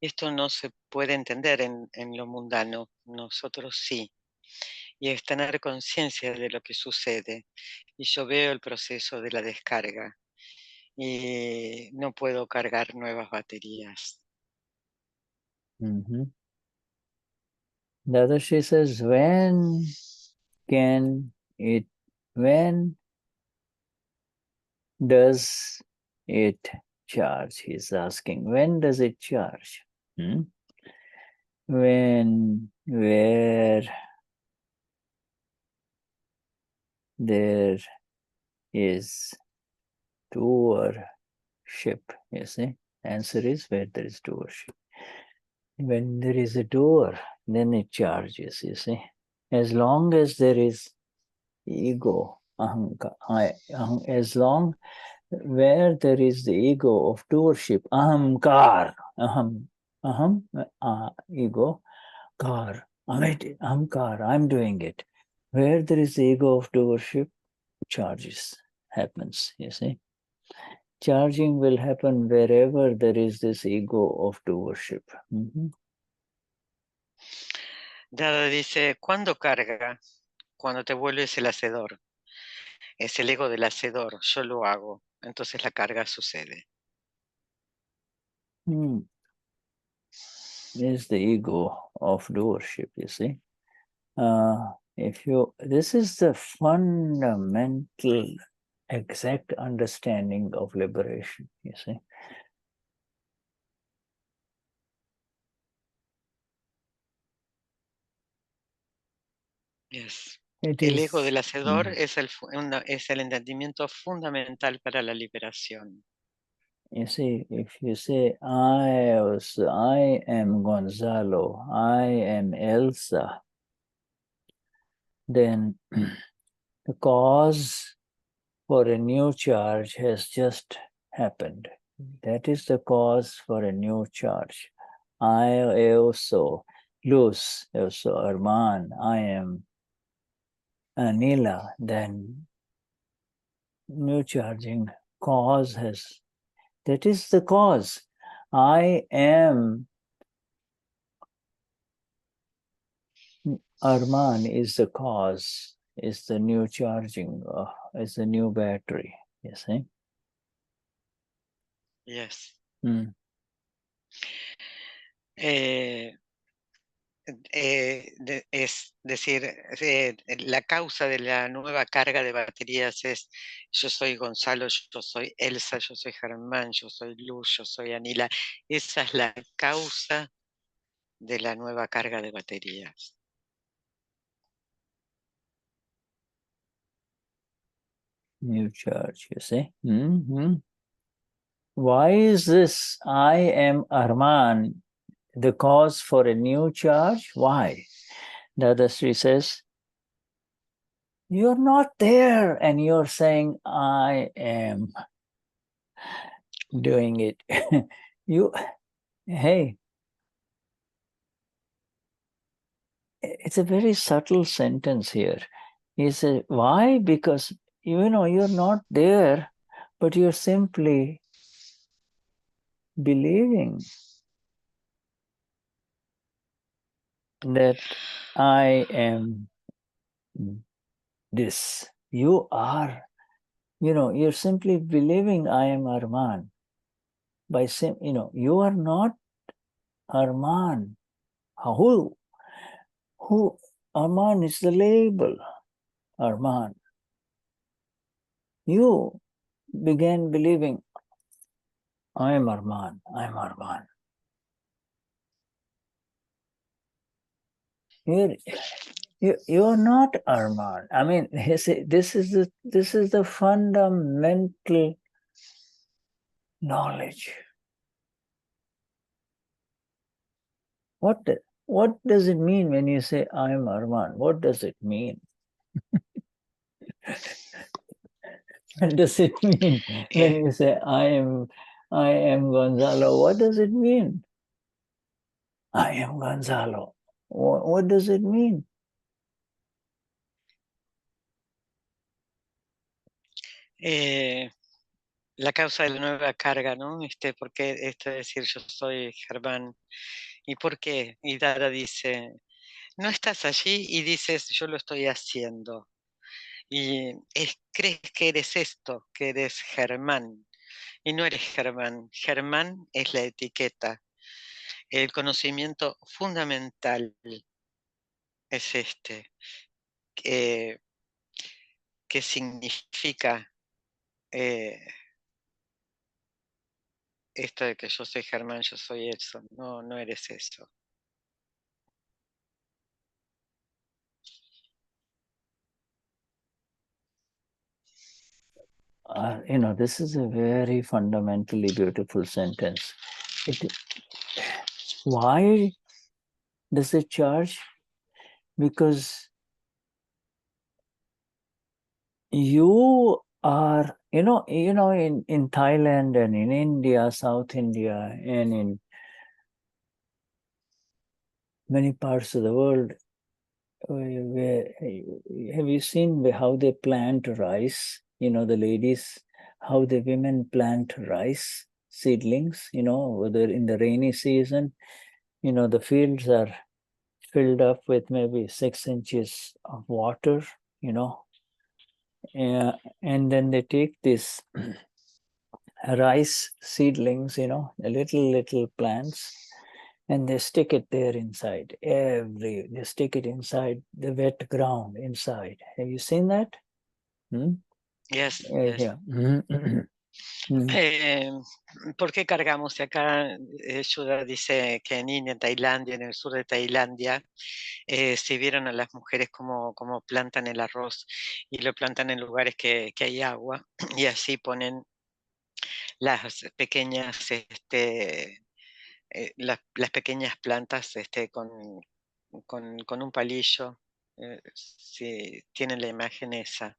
Speaker 3: Esto no se puede entender en lo mundano, nosotros sí. Y es tener conciencia de lo que sucede. Y yo veo el proceso de la descarga. Y no puedo cargar nuevas baterías.
Speaker 1: Mm-hmm. Dadashri says, when can it, when does it charge? He's asking, when does it charge? When, where there is doership, you see. Answer is where there is doership. When there is a doer, then it charges, you see. As long as there is ego, as long where there is the ego of doership, ahamkar, ego, kar, ahamkar, I'm doing it. Where there is the ego of doership, charges happens, you see. Charging will happen wherever there is this ego of doership.
Speaker 3: Dada dice, ¿cuándo carga? Cuando te vuelves el hacedor. Es el ego del hacedor, yo lo hago. Entonces la carga sucede.
Speaker 1: Is the ego of doership, you see. This is the fundamental exact understanding of liberation, you see.
Speaker 3: Yes.
Speaker 1: It
Speaker 3: El
Speaker 1: is,
Speaker 3: ego del hacedor es el entendimiento fundamental para la liberación.
Speaker 1: you see, if you say, I am Gonzalo, I am Elsa, then the cause for a new charge has just happened. That is the cause for a new charge. I also, Luz, also Arman, I am Anila, then new charging cause has, that is the cause. I am Arman is the cause, is the new charging, is the new battery, you see?
Speaker 3: Yes. Es decir, la causa de la nueva carga de baterías es yo soy Gonzalo, yo soy Elsa, yo soy Germán, yo soy Luz, yo soy Anila. Esa es la causa de la nueva carga de baterías.
Speaker 1: New charge, you see? Why is this I am Arman the cause for a new charge? Why? Dadashri says, you're not there and you're saying, I am doing it. Hey, it's a very subtle sentence here. He said, why? Because, you're not there, but you're simply believing that I am this. You are, you're simply believing I am Arman. You are not Arman. Who Arman is the label, Arman. You began believing, I am Arman, I am Arman. You're not Arman. I mean, this is the fundamental knowledge. What does it mean when you say I am Arman? What does it mean? What does it mean when you say I am Gonzalo? What does it mean? I am Gonzalo. What does it mean?
Speaker 3: La causa de la nueva carga, ¿no? ¿Por qué decir yo soy Germán? ¿Y por qué? Y Dara dice, no estás allí y dices yo lo estoy haciendo. Y crees que eres esto, que eres Germán. Y no eres Germán. Germán es la etiqueta. El conocimiento fundamental es este. qué significa esto de que yo soy Germán, yo soy eso. No, no eres eso.
Speaker 1: This is a very fundamentally beautiful sentence. Why does it charge? Because you are, in Thailand and in India, South India, and in many parts of the world, have you seen how they plant rice? The ladies, how the women plant rice seedlings, whether in the rainy season, the fields are filled up with maybe 6 inches of water, and then they take this rice seedlings, the little plants, and they stick it there inside. They stick it inside the wet ground inside. Have you seen that?
Speaker 3: Yes, yes.
Speaker 1: Yeah.
Speaker 3: ¿Por qué cargamos? Y acá Shuddha dice que en India, en Tailandia, en el sur de Tailandia, se vieron a las mujeres como plantan el arroz y lo plantan en lugares que hay agua y así ponen las pequeñas, las pequeñas plantas con un palillo. Si tienen la imagen esa,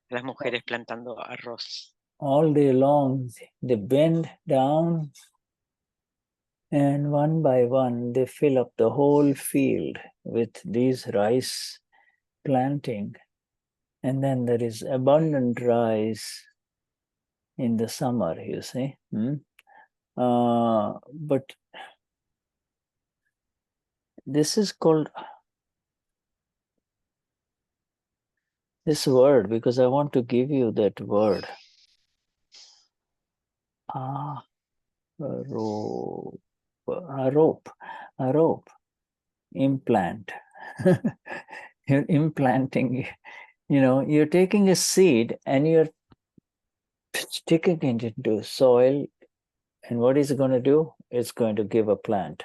Speaker 3: las mujeres plantando arroz.
Speaker 1: All day long, they bend down, and one by one, they fill up the whole field with these rice planting. And then there is abundant rice in the summer, you see. But this is called, this word, because I want to give you that word. A rope, implant. You're implanting, you're taking a seed and you're sticking it into soil, and what is it going to do? It's going to give a plant,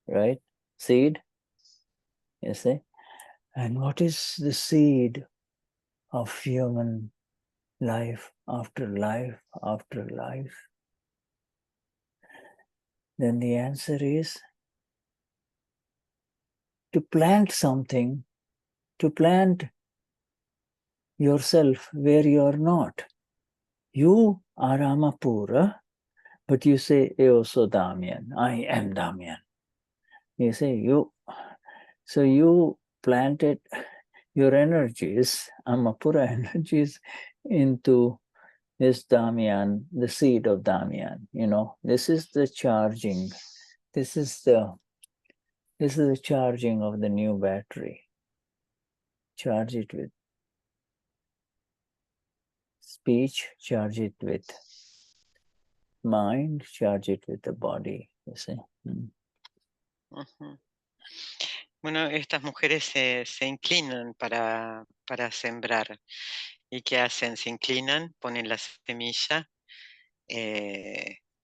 Speaker 1: right? Seed, you see? And what is the seed of human life after life after life? Then the answer is to plant something, to plant yourself where you are not. You are Amapura, but you say, so Damian, I am Damian. You say, you. So you planted your energies, Amapura energies, into this Damian, the seed of Damian. This is the charging. This is the charging of the new battery. Charge it with speech, charge it with mind, charge it with the body, you see.
Speaker 3: Bueno, estas mujeres se inclinan para sembrar. ¿Y qué hacen? Se inclinan, ponen la semilla,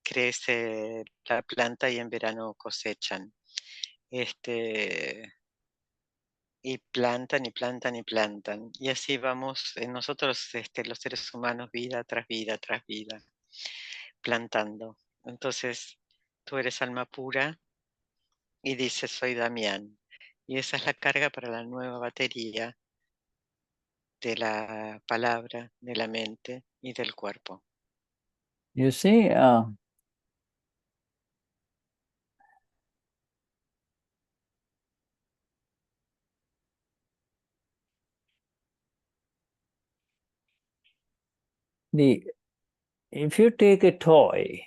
Speaker 3: crece la planta y en verano cosechan. Y plantan y plantan y plantan. Y así vamos nosotros, los seres humanos, vida tras vida tras vida, plantando. Entonces, tú eres alma pura y dices, soy Damián. Y esa es la carga para la nueva batería de la palabra, de la mente y del cuerpo.
Speaker 1: You see, if you take a toy,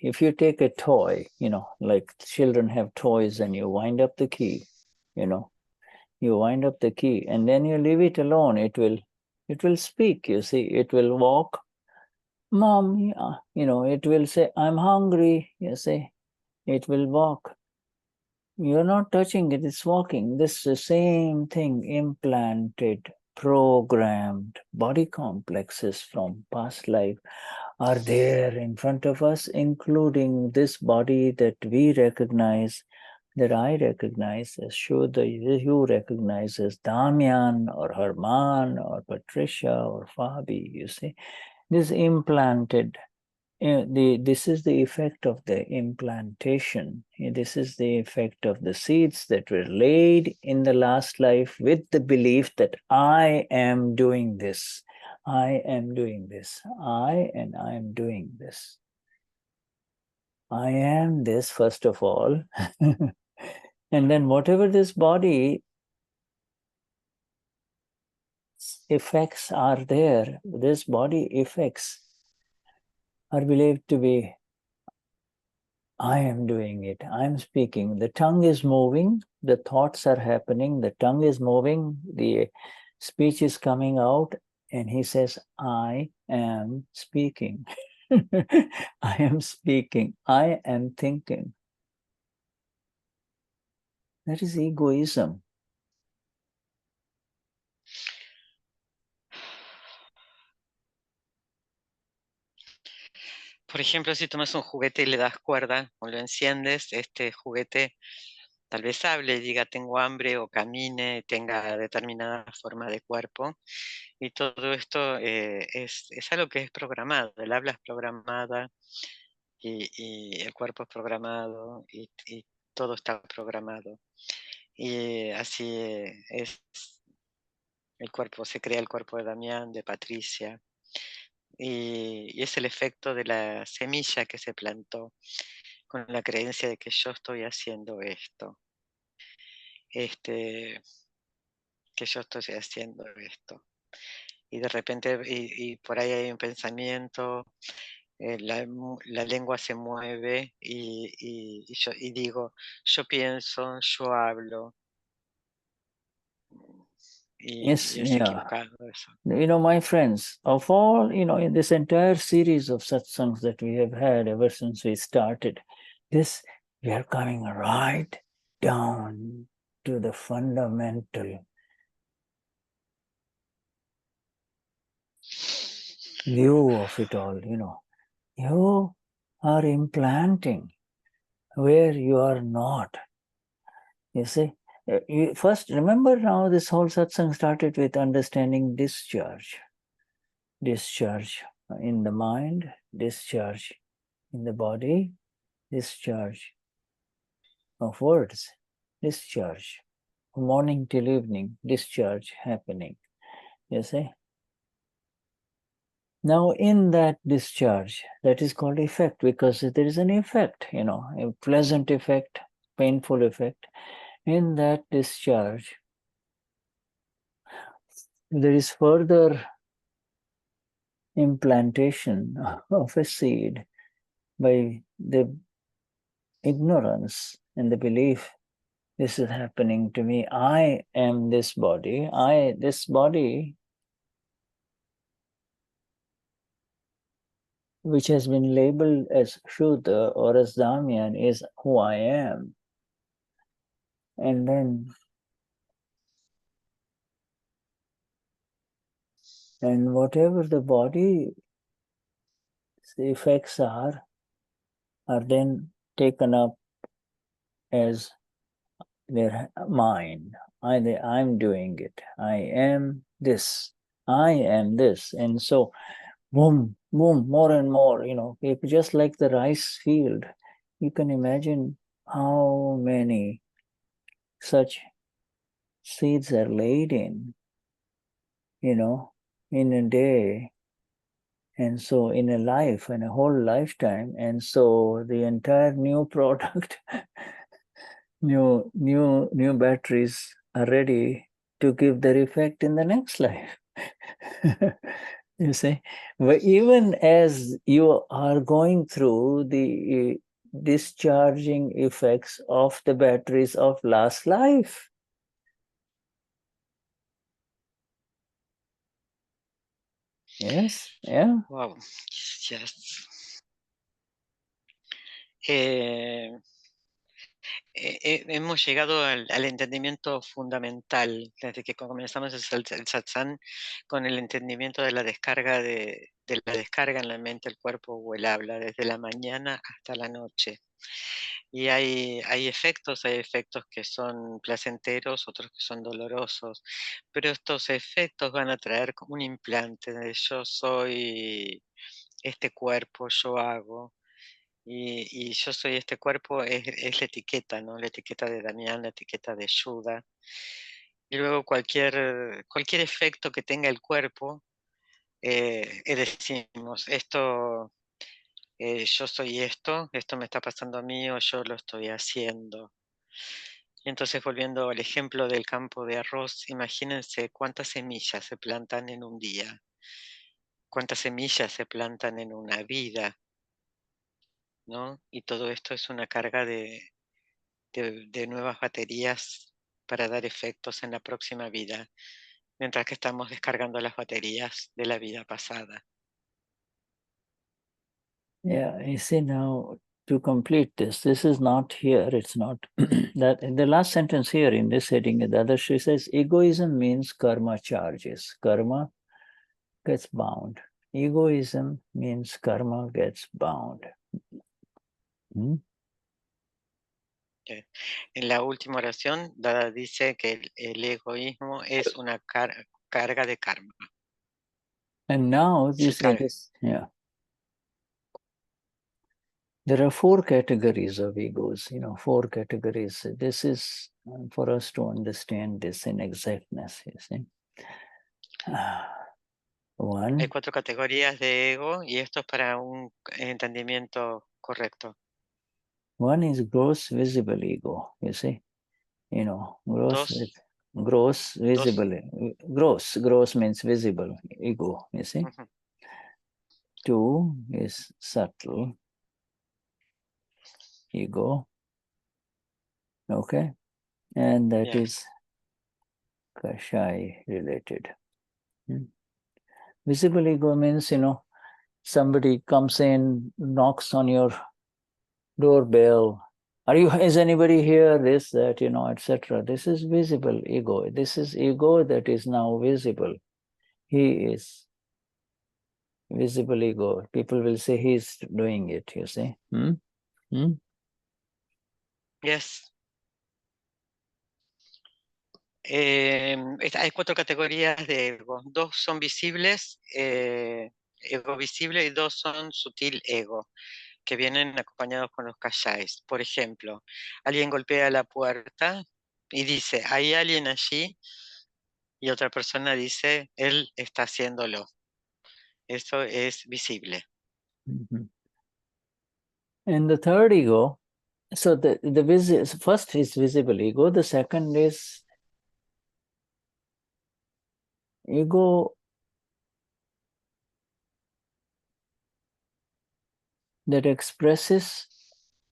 Speaker 1: like children have toys, and you wind up the key, you wind up the key, and then you leave it alone, it will speak, you see, it will walk. Mom, it will say, I'm hungry, you see, it will walk. You're not touching it, it's walking. This is the same thing, implanted, programmed body complexes from past life are there in front of us, including this body that we recognize, that I recognize as Shuddha, you recognize as Damian or Herman or Patricia or Fabi, you see. This implanted, this is the effect of the implantation. This is the effect of the seeds that were laid in the last life with the belief that I am doing this. I am doing this. I am doing this. I am this, first of all. And then whatever this body effects are there, this body effects are believed to be, I am doing it, I'm speaking. The tongue is moving, the thoughts are happening, the tongue is moving, the speech is coming out, and he says, I am speaking. I am speaking, I am thinking. That is egoism.
Speaker 3: Por ejemplo, si tomas un juguete y le das cuerda o lo enciendes, este juguete tal vez hable, diga tengo hambre o camine, tenga determinada forma de cuerpo. Y todo esto es algo que es programado. El habla es programada y el cuerpo es programado y todo está programado. Y así es el cuerpo, se crea el cuerpo de Damián, de Patricia. Y es el efecto de la semilla que se plantó con la creencia de que yo estoy haciendo esto, que yo estoy haciendo esto. Y de repente, y por ahí hay un pensamiento, la lengua se mueve y digo, yo pienso, yo hablo.
Speaker 1: Yes,
Speaker 3: Y es equivocado eso.
Speaker 1: My friends, of all, in this entire series of satsangs that we have had ever since we started, we are coming right down to the fundamental view of it all, You are implanting where you are not. You see, first remember now this whole satsang started with understanding discharge. Discharge in the mind, discharge in the body, discharge of words, discharge. Morning till evening, discharge happening. You see? Now in that discharge, that is called effect because there is an effect, a pleasant effect, painful effect. In that discharge, there is further implantation of a seed by the ignorance and the belief, this is happening to me. I am this body. This body, which has been labeled as Shuddha or as Damian, is who I am. And then, and whatever the body effects are then taken up as their mine. I'm doing it. I am this. I am this. And so, boom, boom, more and more, just like the rice field, you can imagine how many such seeds are laid in a day. And so in a life, in a whole lifetime. And so the entire new product, new batteries are ready to give their effect in the next life. You see, but even as you are going through the discharging effects of the batteries of last life. Yes, yeah.
Speaker 3: Wow, yes. hemos llegado al entendimiento fundamental, desde que comenzamos el satsang, con el entendimiento de la descarga la descarga en la mente, el cuerpo o el habla, desde la mañana hasta la noche. Y hay efectos que son placenteros, otros que son dolorosos, pero estos efectos van a traer como un implante de yo soy este cuerpo, yo hago. Y yo soy este cuerpo es la etiqueta, ¿no? La etiqueta de Damian, la etiqueta de Shuddha. Y luego cualquier efecto que tenga el cuerpo, decimos, yo soy esto me está pasando a mí o yo lo estoy haciendo. Y entonces volviendo al ejemplo del campo de arroz, imagínense cuántas semillas se plantan en un día, cuántas semillas se plantan en una vida, ¿no? Y todo esto es una carga de nuevas baterías para dar efectos en la próxima vida, mientras que estamos descargando las baterías de la vida pasada.
Speaker 1: Yeah, you see now, to complete this is not here, it's not that in the last sentence here in this heading, Dadashri says, egoism means karma charges. Karma gets bound. Egoism means karma gets bound.
Speaker 3: En la última oración, Dada dice que el egoísmo es una carga de karma.
Speaker 1: And now this, yeah. There are 4 categories of egos, 4 categories. This is for us to understand this in exactness, you see. One.
Speaker 3: Hay 4 categorías de ego y esto es para un entendimiento correcto.
Speaker 1: One is gross visible ego, you see. Gross visible. Gross means visible ego, you see. 2 is subtle ego. Okay. And that is Kashai related. Visible ego means, somebody comes in, knocks on your doorbell. Is anybody here? This, that, etc. This is visible ego. This is ego that is now visible. He is visible ego. People will say he's doing it, you see.
Speaker 3: Yes. Hay 4 categorías de ego. 2 son visibles, ego visible, y 2 son sutil ego, que vienen acompañados con los kashais. Por ejemplo, alguien golpea la puerta y dice, ¿hay alguien allí? Y otra persona dice, él está haciéndolo. Eso es visible.
Speaker 1: And the third ego, so the first is visible ego, the second is ego that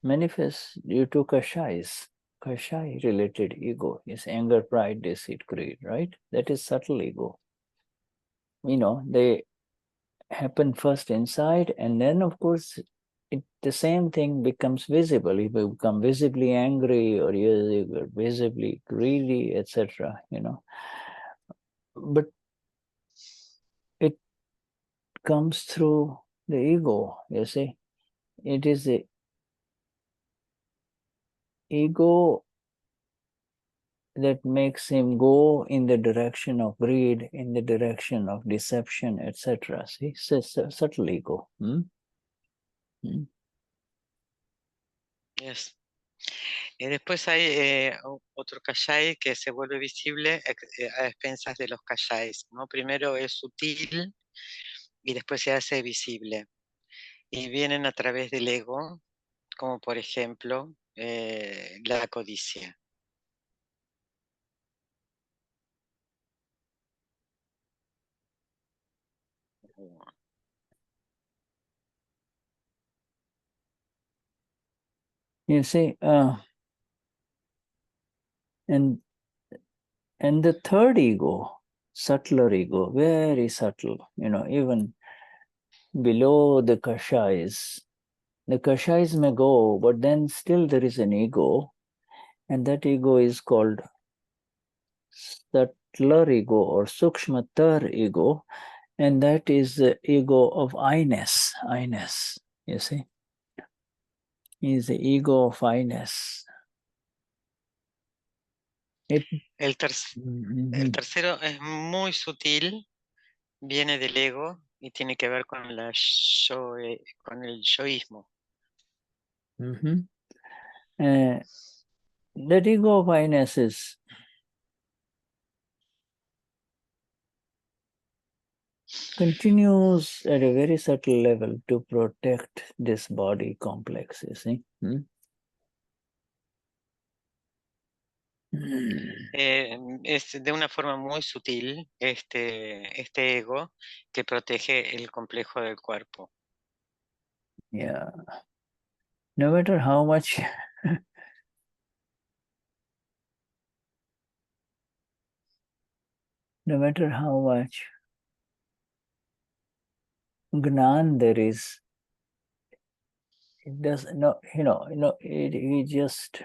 Speaker 1: manifests due to kashais, kashai related ego is anger, pride, deceit, greed, right? That is subtle ego. They happen first inside, and then of course the same thing becomes visible. You become visibly angry, or you're visibly greedy, etc. But it comes through the ego, you see. It is the ego that makes him go in the direction of greed, in the direction of deception, etc. See, it's a subtle ego.
Speaker 3: Yes. Y después hay otro kashai que se vuelve visible a expensas de los kashais, ¿no? Primero es sutil y después se hace visible. Y vienen a través del ego, como por ejemplo la codicia.
Speaker 1: You see, and the third ego, subtler ego, very subtle, even below the kashais may go, but then still there is an ego, And that ego is called subtler ego or sukshmatar ego, and that is the ego of I-ness. I-ness, you see, is the ego of I-ness.
Speaker 3: El tercero es muy sutil, viene del ego y tiene que ver con con el yoísmo.
Speaker 1: That ego of I-ness is continues at a very subtle level to protect this body complex, you see.
Speaker 3: Es de una forma muy sutil este ego que protege el complejo del cuerpo.
Speaker 1: Yeah. No matter how much no matter how much Gnan there is, it does not, it just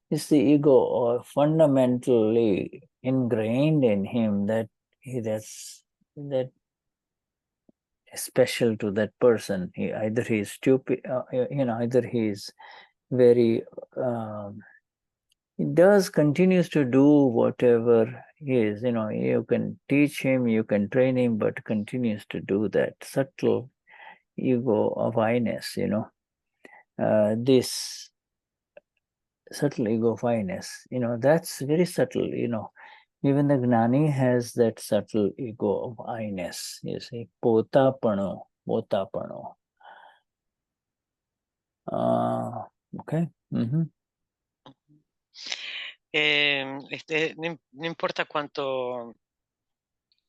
Speaker 1: is the ego or fundamentally ingrained in him that that is special to that person. Either he is stupid, either he is very he continues to do whatever he is. You can teach him, you can train him, but continues to do that subtle ego of I-ness, this subtle ego of I-ness, that's very subtle, Even the Gnani has that subtle ego of I-ness, you see, potapano. Okay.
Speaker 3: No importa cuánto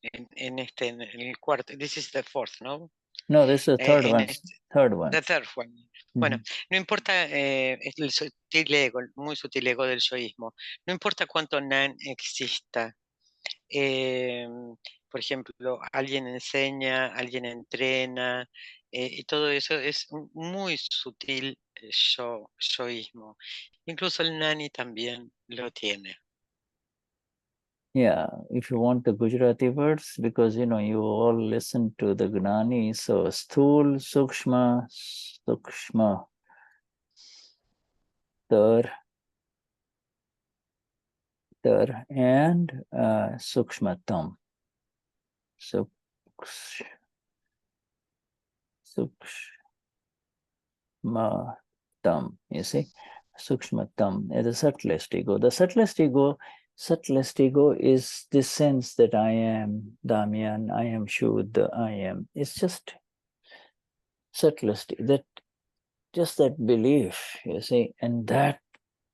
Speaker 3: en el cuarto, this is the fourth, ¿no?
Speaker 1: No, this is the third one. Third one.
Speaker 3: The third one. Bueno, no importa el sutil ego, el muy sutil ego del yoísmo, no importa cuánto nan exista. Por ejemplo, alguien enseña, alguien entrena, y todo eso es un muy sutil yoísmo. Incluso el nani también lo tiene.
Speaker 1: Yeah, if you want the Gujarati words, because you all listen to the Gnani, so sthul, sukshma, tar, and sukshmatam. Sukshmatam, you see, sukshmatam is the subtlest ego. The subtlest ego is this sense that I am Damian, I am Shuddha, I am. It's just subtlest, just that belief, you see, and that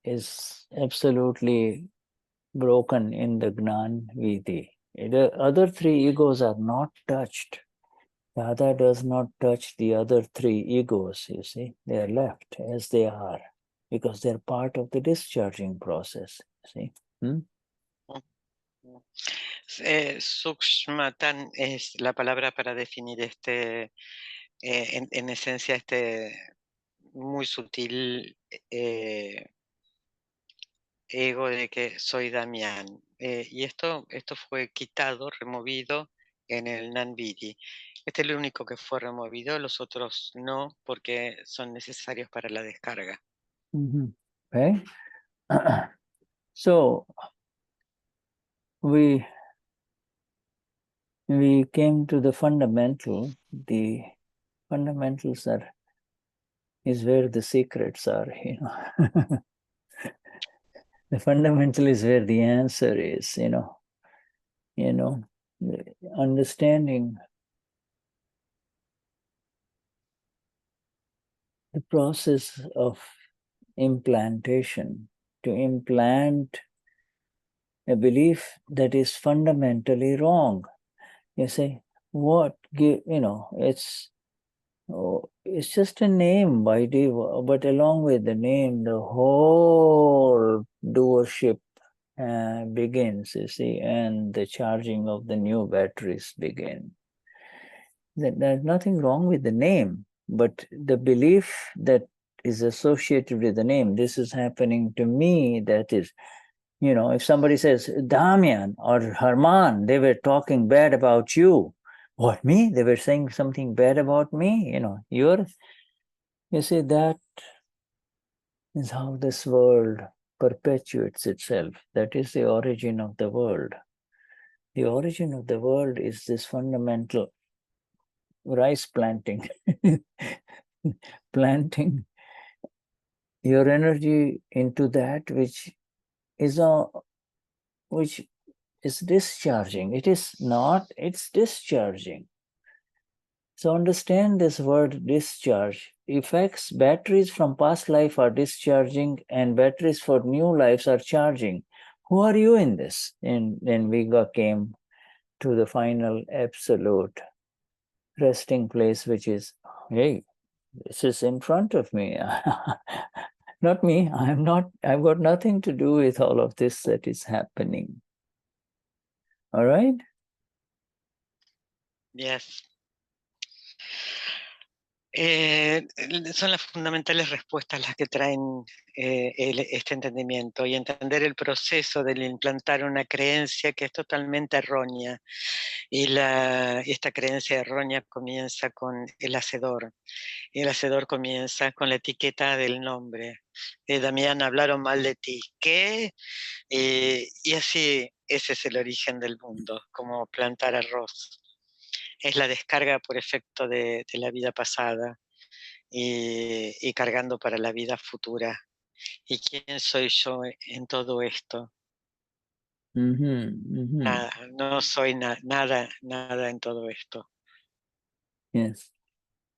Speaker 1: is absolutely broken in the Gnan Vidhi. The other three egos are not touched. Radha does not touch the other three egos, you see. They are left as they are because they're part of the discharging process, see.
Speaker 3: Sukshmatan es la palabra para definir en esencia muy sutil ego de que soy Damián. Y esto fue quitado, removido en el Nanvidi. Este es el único que fue removido, los otros no, porque son necesarios para la descarga.
Speaker 1: Okay. So we came to the fundamental. The fundamentals is where the secrets are, The fundamental is where the answer is, understanding the process of implantation, to implant a belief that is fundamentally wrong. You say, what give, it's just a name by Deva, but along with the name, the whole doership begins, you see, and the charging of the new batteries begin. There's nothing wrong with the name, but the belief that is associated with the name. This is happening to me. That is, if somebody says Damian or Herman, they were talking bad about you. What, me? They were saying something bad about me? You see, that is how this world perpetuates itself. That is the origin of the world. The origin of the world is this fundamental rice planting. Planting your energy into that which is discharging. It is not, it's discharging. So understand this word discharge. Effects, batteries from past life are discharging and batteries for new lives are charging. Who are you in this? And then Vega came to the final absolute resting place, which is, hey, this is in front of me. Not me. I've got nothing to do with all of this that is happening. All right?
Speaker 3: Yes. Son las fundamentales respuestas las que traen este entendimiento y entender el proceso del implantar una creencia que es totalmente errónea. Y esta creencia errónea comienza con el hacedor. Y el hacedor comienza con la etiqueta del nombre. Damián, hablaron mal de ti. ¿Qué? Y así, ese es el origen del mundo, como plantar arroz. Es la descarga por efecto de la vida pasada y cargando para la vida futura. ¿Y quién soy yo en todo esto? Nada, no soy nada en todo esto.
Speaker 1: Yes.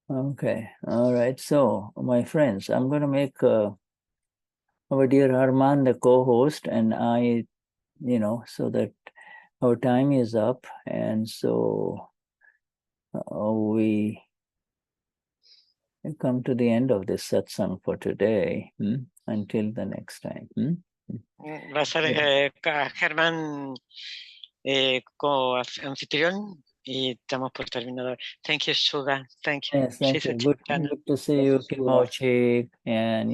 Speaker 1: Okay. All right. So, my friends, I'm going to make our dear Arman the co-host, and I, so that our time is up, and so we come to the end of this satsang for today. Until the next time.
Speaker 3: Va a ser Germán co-anfitrión y estamos por terminar. Thank you, Shuddha. Thank you.
Speaker 1: Yes, thank you. Good to see you, Kimochi, and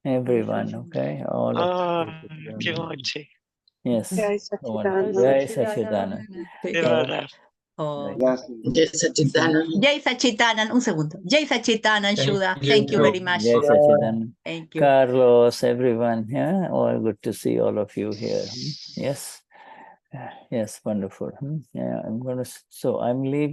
Speaker 1: everyone. Okay, all of you.
Speaker 3: Kimochi.
Speaker 1: Yes.
Speaker 9: Jai
Speaker 1: Jai Satchidanand.
Speaker 7: Jai Satchidanand.
Speaker 8: Jai Satchidanand, un segundo. Jai Satchidanand, Shuddha. Thank you very much.
Speaker 1: Jai Satchidanand.
Speaker 8: Thank you.
Speaker 1: Carlos, everyone. Yeah, all good to see all of you here. Yes. Yes, wonderful. Yeah, I'm leaving.